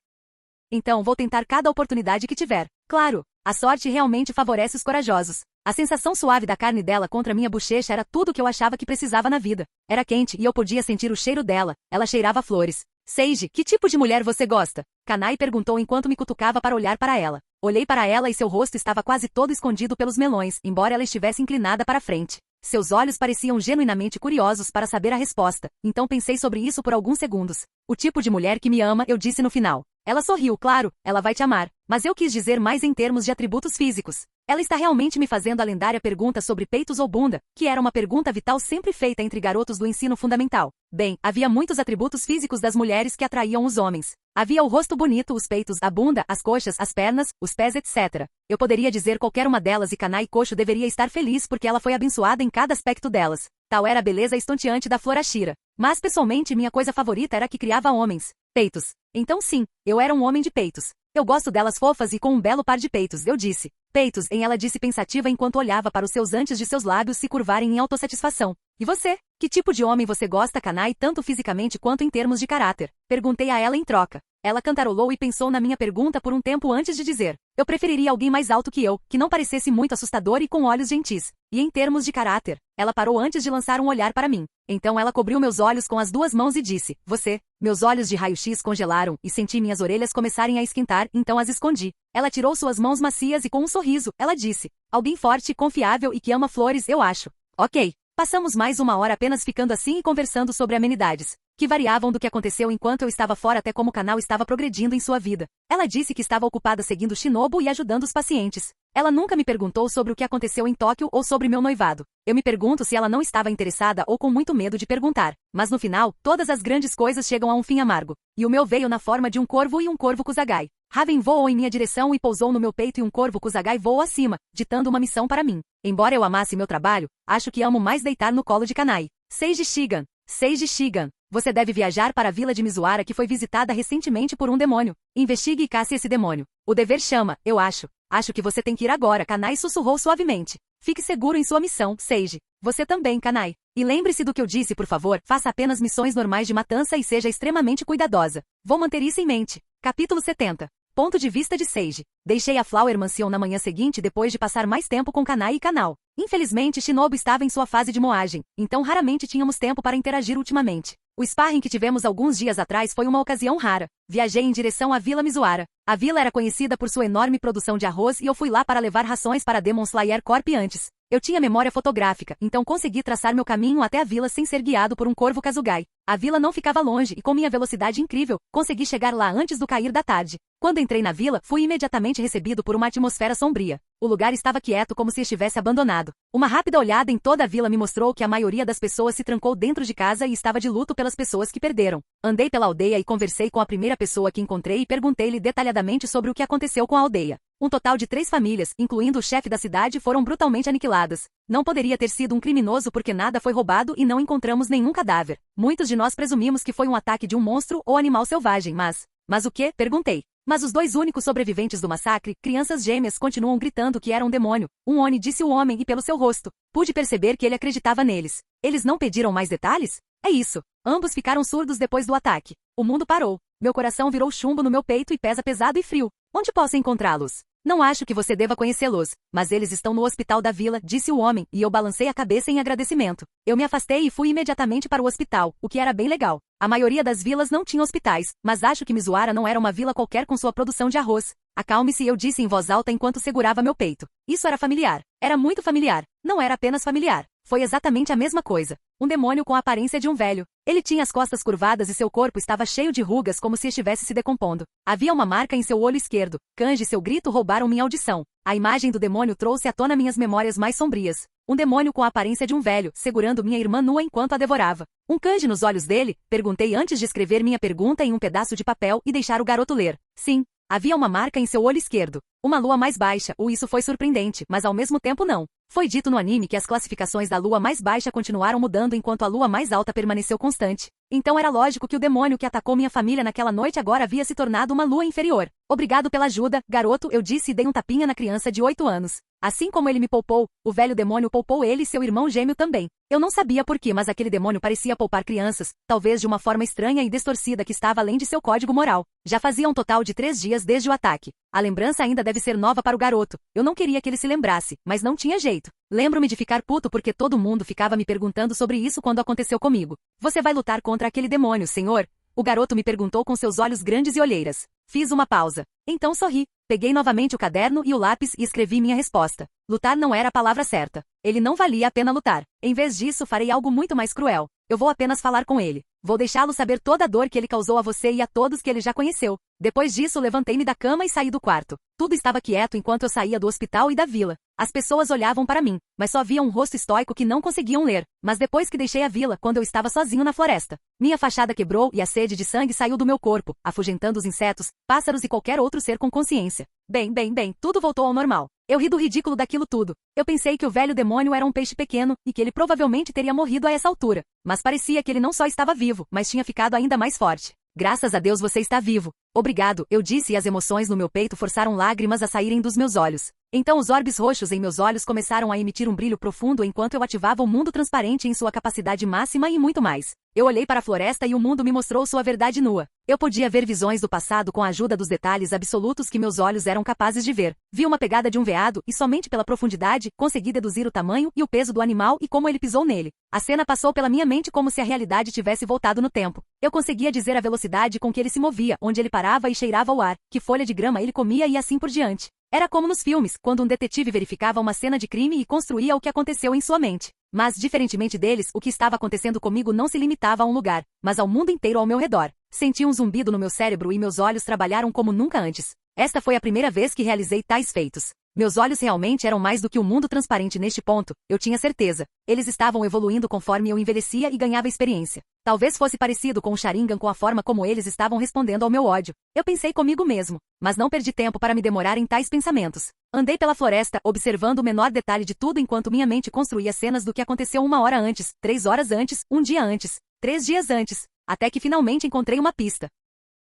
Então vou tentar cada oportunidade que tiver. Claro, a sorte realmente favorece os corajosos. A sensação suave da carne dela contra minha bochecha era tudo o que eu achava que precisava na vida. Era quente e eu podia sentir o cheiro dela. Ela cheirava flores. Seiji, que tipo de mulher você gosta? Kanai perguntou enquanto me cutucava para olhar para ela. Olhei para ela e seu rosto estava quase todo escondido pelos melões, embora ela estivesse inclinada para frente. Seus olhos pareciam genuinamente curiosos para saber a resposta, então pensei sobre isso por alguns segundos. O tipo de mulher que me ama, eu disse no final. Ela sorriu, claro, ela vai te amar, mas eu quis dizer mais em termos de atributos físicos. Ela está realmente me fazendo a lendária pergunta sobre peitos ou bunda, que era uma pergunta vital sempre feita entre garotos do ensino fundamental. Bem, havia muitos atributos físicos das mulheres que atraíam os homens. Havia o rosto bonito, os peitos, a bunda, as coxas, as pernas, os pés, etc. Eu poderia dizer qualquer uma delas e Kanai Kocho deveria estar feliz porque ela foi abençoada em cada aspecto delas. Tal era a beleza estonteante da Florashira. Mas pessoalmente minha coisa favorita era que criava homens. Peitos. Então sim, eu era um homem de peitos. Eu gosto delas fofas e com um belo par de peitos, eu disse. Peitos, ela disse pensativa enquanto olhava para os seus antes de seus lábios se curvarem em autossatisfação. E você? Que tipo de homem você gosta, Kanai, tanto fisicamente quanto em termos de caráter? Perguntei a ela em troca. Ela cantarolou e pensou na minha pergunta por um tempo antes de dizer. Eu preferiria alguém mais alto que eu, que não parecesse muito assustador e com olhos gentis. E em termos de caráter, ela parou antes de lançar um olhar para mim. Então ela cobriu meus olhos com as duas mãos e disse, você. Meus olhos de raio-x congelaram e senti minhas orelhas começarem a esquentar, então as escondi. Ela tirou suas mãos macias e com um sorriso, ela disse, alguém forte, confiável e que ama flores, eu acho. Ok. Passamos mais uma hora apenas ficando assim e conversando sobre amenidades, que variavam do que aconteceu enquanto eu estava fora até como o canal estava progredindo em sua vida. Ela disse que estava ocupada seguindo Shinobu e ajudando os pacientes. Ela nunca me perguntou sobre o que aconteceu em Tóquio ou sobre meu noivado. Eu me pergunto se ela não estava interessada ou com muito medo de perguntar. Mas no final, todas as grandes coisas chegam a um fim amargo. E o meu veio na forma de um corvo e um corvo Kusagai. Raven voou em minha direção e pousou no meu peito e um corvo Kusagai voou acima, ditando uma missão para mim. Embora eu amasse meu trabalho, acho que amo mais deitar no colo de Kanai. Seiji Shigan. Seiji Shigan. Você deve viajar para a vila de Mizuhara que foi visitada recentemente por um demônio. Investigue e casse esse demônio. O dever chama, eu acho. Acho que você tem que ir agora, Kanai sussurrou suavemente. Fique seguro em sua missão, Seiji. Você também, Kanai. E lembre-se do que eu disse, por favor, faça apenas missões normais de matança e seja extremamente cuidadosa. Vou manter isso em mente. Capítulo 70. Ponto de vista de Seiji. Deixei a Flower Mansion na manhã seguinte depois de passar mais tempo com Kanai e Kanal. Infelizmente, Shinobu estava em sua fase de moagem, então raramente tínhamos tempo para interagir ultimamente. O sparring que tivemos alguns dias atrás foi uma ocasião rara. Viajei em direção à Vila Mizuhara. A vila era conhecida por sua enorme produção de arroz e eu fui lá para levar rações para Demon Slayer Corp antes. Eu tinha memória fotográfica, então consegui traçar meu caminho até a vila sem ser guiado por um corvo Kazugai. A vila não ficava longe e com minha velocidade incrível, consegui chegar lá antes do cair da tarde. Quando entrei na vila, fui imediatamente recebido por uma atmosfera sombria. O lugar estava quieto como se estivesse abandonado. Uma rápida olhada em toda a vila me mostrou que a maioria das pessoas se trancou dentro de casa e estava de luto pelas pessoas que perderam. Andei pela aldeia e conversei com a primeira pessoa que encontrei e perguntei-lhe detalhadamente sobre o que aconteceu com a aldeia. Um total de 3 famílias, incluindo o chefe da cidade, foram brutalmente aniquiladas. Não poderia ter sido um criminoso porque nada foi roubado e não encontramos nenhum cadáver. Muitos de nós presumimos que foi um ataque de um monstro ou animal selvagem, mas o quê? Perguntei. Mas os 2 únicos sobreviventes do massacre, crianças gêmeas, continuam gritando que era um demônio. Um Oni, disse o homem e pelo seu rosto, pude perceber que ele acreditava neles. Eles não pediram mais detalhes? É isso. Ambos ficaram surdos depois do ataque. O mundo parou. Meu coração virou chumbo no meu peito e pesa pesado e frio. Onde posso encontrá-los? Não acho que você deva conhecê-los, mas eles estão no hospital da vila, disse o homem, e eu balancei a cabeça em agradecimento. Eu me afastei e fui imediatamente para o hospital, o que era bem legal. A maioria das vilas não tinha hospitais, mas acho que Mizuhara não era uma vila qualquer com sua produção de arroz. Acalme-se, eu disse em voz alta enquanto segurava meu peito. Isso era familiar. Era muito familiar. Não era apenas familiar. Foi exatamente a mesma coisa. Um demônio com a aparência de um velho. Ele tinha as costas curvadas e seu corpo estava cheio de rugas como se estivesse se decompondo. Havia uma marca em seu olho esquerdo. Kanji e seu grito roubaram minha audição. A imagem do demônio trouxe à tona minhas memórias mais sombrias. Um demônio com a aparência de um velho, segurando minha irmã nua enquanto a devorava. Um kanji nos olhos dele? Perguntei antes de escrever minha pergunta em um pedaço de papel e deixar o garoto ler. Sim. Havia uma marca em seu olho esquerdo. Uma lua mais baixa, isso foi surpreendente, mas ao mesmo tempo não. Foi dito no anime que as classificações da lua mais baixa continuaram mudando enquanto a lua mais alta permaneceu constante. Então era lógico que o demônio que atacou minha família naquela noite agora havia se tornado uma lua inferior. Obrigado pela ajuda, garoto, eu disse e dei um tapinha na criança de 8 anos. Assim como ele me poupou, o velho demônio poupou ele e seu irmão gêmeo também. Eu não sabia por que, mas aquele demônio parecia poupar crianças, talvez de uma forma estranha e distorcida que estava além de seu código moral. Já fazia um total de 3 dias desde o ataque. A lembrança ainda deve ser nova para o garoto. Eu não queria que ele se lembrasse, mas não tinha jeito. Lembro-me de ficar puto porque todo mundo ficava me perguntando sobre isso quando aconteceu comigo. Você vai lutar contra aquele demônio, senhor? O garoto me perguntou com seus olhos grandes e olheiras. Fiz uma pausa. Então sorri. Peguei novamente o caderno e o lápis e escrevi minha resposta. Lutar não era a palavra certa. Ele não valia a pena lutar. Em vez disso, farei algo muito mais cruel. Eu vou apenas falar com ele. Vou deixá-lo saber toda a dor que ele causou a você e a todos que ele já conheceu. Depois disso, levantei-me da cama e saí do quarto. Tudo estava quieto enquanto eu saía do hospital e da vila. As pessoas olhavam para mim, mas só via um rosto estoico que não conseguiam ler. Mas depois que deixei a vila, quando eu estava sozinho na floresta, minha fachada quebrou e a sede de sangue saiu do meu corpo, afugentando os insetos, pássaros e qualquer outro ser com consciência. Bem, tudo voltou ao normal. Eu ri do ridículo daquilo tudo. Eu pensei que o velho demônio era um peixe pequeno e que ele provavelmente teria morrido a essa altura. Mas parecia que ele não só estava vivo, mas tinha ficado ainda mais forte. Graças a Deus você está vivo. Obrigado, eu disse e as emoções no meu peito forçaram lágrimas a saírem dos meus olhos. Então os orbes roxos em meus olhos começaram a emitir um brilho profundo enquanto eu ativava o mundo transparente em sua capacidade máxima e muito mais. Eu olhei para a floresta e o mundo me mostrou sua verdade nua. Eu podia ver visões do passado com a ajuda dos detalhes absolutos que meus olhos eram capazes de ver. Vi uma pegada de um veado e somente pela profundidade consegui deduzir o tamanho e o peso do animal e como ele pisou nele. A cena passou pela minha mente como se a realidade tivesse voltado no tempo. Eu conseguia dizer a velocidade com que ele se movia, onde ele parava e cheirava o ar, que folha de grama ele comia e assim por diante. Era como nos filmes, quando um detetive verificava uma cena de crime e construía o que aconteceu em sua mente. Mas, diferentemente deles, o que estava acontecendo comigo não se limitava a um lugar, mas ao mundo inteiro ao meu redor. Senti um zumbido no meu cérebro e meus olhos trabalharam como nunca antes. Esta foi a primeira vez que realizei tais feitos. Meus olhos realmente eram mais do que um mundo transparente neste ponto, eu tinha certeza. Eles estavam evoluindo conforme eu envelhecia e ganhava experiência. Talvez fosse parecido com o Sharingan com a forma como eles estavam respondendo ao meu ódio. Eu pensei comigo mesmo, mas não perdi tempo para me demorar em tais pensamentos. Andei pela floresta, observando o menor detalhe de tudo enquanto minha mente construía cenas do que aconteceu 1 hora antes, 3 horas antes, 1 dia antes, 3 dias antes, até que finalmente encontrei uma pista.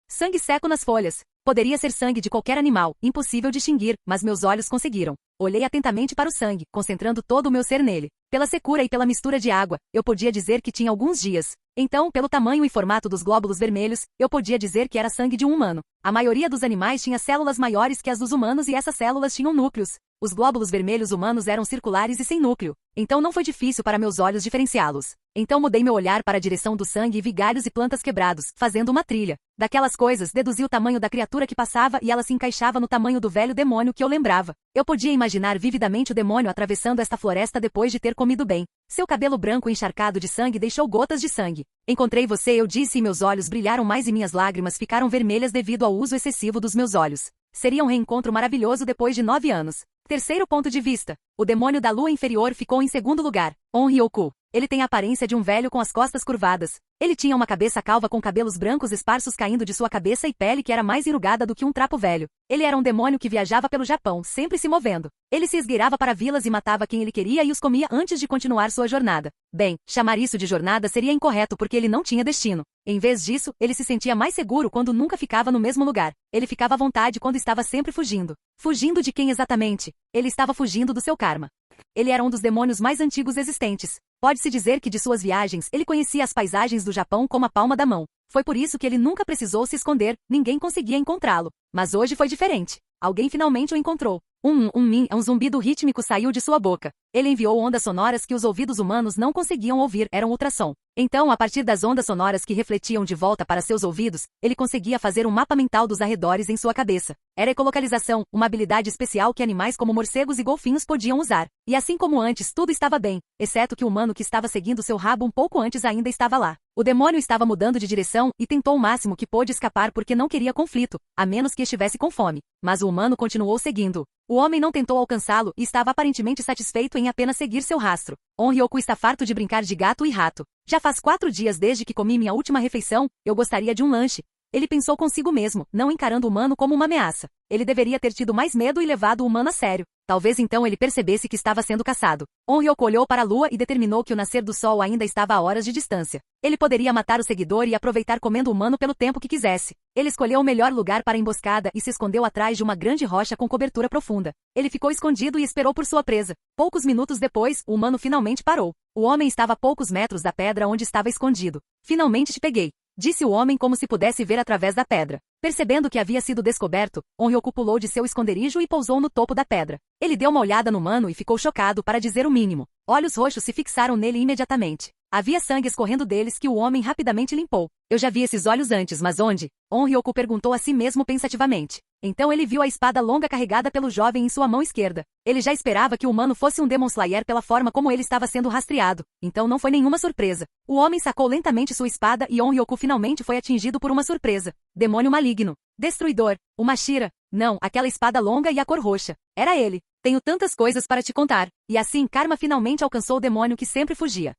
Sangue seco nas folhas. Poderia ser sangue de qualquer animal, impossível distinguir, mas meus olhos conseguiram. Olhei atentamente para o sangue, concentrando todo o meu ser nele. Pela secura e pela mistura de água, eu podia dizer que tinha alguns dias. Então, pelo tamanho e formato dos glóbulos vermelhos, eu podia dizer que era sangue de um humano. A maioria dos animais tinha células maiores que as dos humanos e essas células tinham núcleos. Os glóbulos vermelhos humanos eram circulares e sem núcleo. Então não foi difícil para meus olhos diferenciá-los. Então mudei meu olhar para a direção do sangue e vi galhos e plantas quebrados, fazendo uma trilha. Daquelas coisas, deduzi o tamanho da criatura que passava e ela se encaixava no tamanho do velho demônio que eu lembrava. Eu podia imaginar vividamente o demônio atravessando esta floresta depois de ter comido bem. Seu cabelo branco encharcado de sangue deixou gotas de sangue. Encontrei você, eu disse e meus olhos brilharam mais e minhas lágrimas ficaram vermelhas devido ao uso excessivo dos meus olhos. Seria um reencontro maravilhoso depois de 9 anos. Terceiro ponto de vista. O demônio da lua inferior ficou em segundo lugar. On Ryoku. Ele tem a aparência de um velho com as costas curvadas. Ele tinha uma cabeça calva com cabelos brancos esparsos caindo de sua cabeça e pele que era mais enrugada do que um trapo velho. Ele era um demônio que viajava pelo Japão, sempre se movendo. Ele se esgueirava para vilas e matava quem ele queria e os comia antes de continuar sua jornada. Bem, chamar isso de jornada seria incorreto porque ele não tinha destino. Em vez disso, ele se sentia mais seguro quando nunca ficava no mesmo lugar. Ele ficava à vontade quando estava sempre fugindo. Fugindo de quem exatamente? Ele estava fugindo do seu karma. Ele era um dos demônios mais antigos existentes. Pode-se dizer que de suas viagens ele conhecia as paisagens do Japão como a palma da mão. Foi por isso que ele nunca precisou se esconder, ninguém conseguia encontrá-lo. Mas hoje foi diferente. Alguém finalmente o encontrou. Min é um zumbido rítmico saiu de sua boca. Ele enviou ondas sonoras que os ouvidos humanos não conseguiam ouvir, eram ultrassom. Então, a partir das ondas sonoras que refletiam de volta para seus ouvidos, ele conseguia fazer um mapa mental dos arredores em sua cabeça. Era ecolocalização, uma habilidade especial que animais como morcegos e golfinhos podiam usar. E assim como antes, tudo estava bem, exceto que o humano que estava seguindo seu rabo um pouco antes ainda estava lá. O demônio estava mudando de direção e tentou o máximo que pôde escapar porque não queria conflito, a menos que estivesse com fome. Mas o humano continuou seguindo. O homem não tentou alcançá-lo e estava aparentemente satisfeito em apenas seguir seu rastro. Onryoku está farto de brincar de gato e rato. Já faz 4 dias desde que comi minha última refeição, eu gostaria de um lanche. Ele pensou consigo mesmo, não encarando o humano como uma ameaça. Ele deveria ter tido mais medo e levado o humano a sério. Talvez então ele percebesse que estava sendo caçado. Onryoku olhou para a lua e determinou que o nascer do sol ainda estava a horas de distância. Ele poderia matar o seguidor e aproveitar comendo o humano pelo tempo que quisesse. Ele escolheu o melhor lugar para a emboscada e se escondeu atrás de uma grande rocha com cobertura profunda. Ele ficou escondido e esperou por sua presa. Poucos minutos depois, o humano finalmente parou. O homem estava a poucos metros da pedra onde estava escondido. Finalmente te peguei, disse o homem como se pudesse ver através da pedra. Percebendo que havia sido descoberto, Onryoku pulou de seu esconderijo e pousou no topo da pedra. Ele deu uma olhada no humano e ficou chocado, para dizer o mínimo. Olhos roxos se fixaram nele imediatamente. Havia sangue escorrendo deles que o homem rapidamente limpou. Eu já vi esses olhos antes, mas onde? Onryoku perguntou a si mesmo pensativamente. Então ele viu a espada longa carregada pelo jovem em sua mão esquerda. Ele já esperava que o humano fosse um Demon Slayer pela forma como ele estava sendo rastreado, então não foi nenhuma surpresa. O homem sacou lentamente sua espada e Onryoku finalmente foi atingido por uma surpresa. Demônio maligno. Destruidor. Uma Shira. Não, aquela espada longa e a cor roxa. Era ele. Tenho tantas coisas para te contar. E assim Karma finalmente alcançou o demônio que sempre fugia.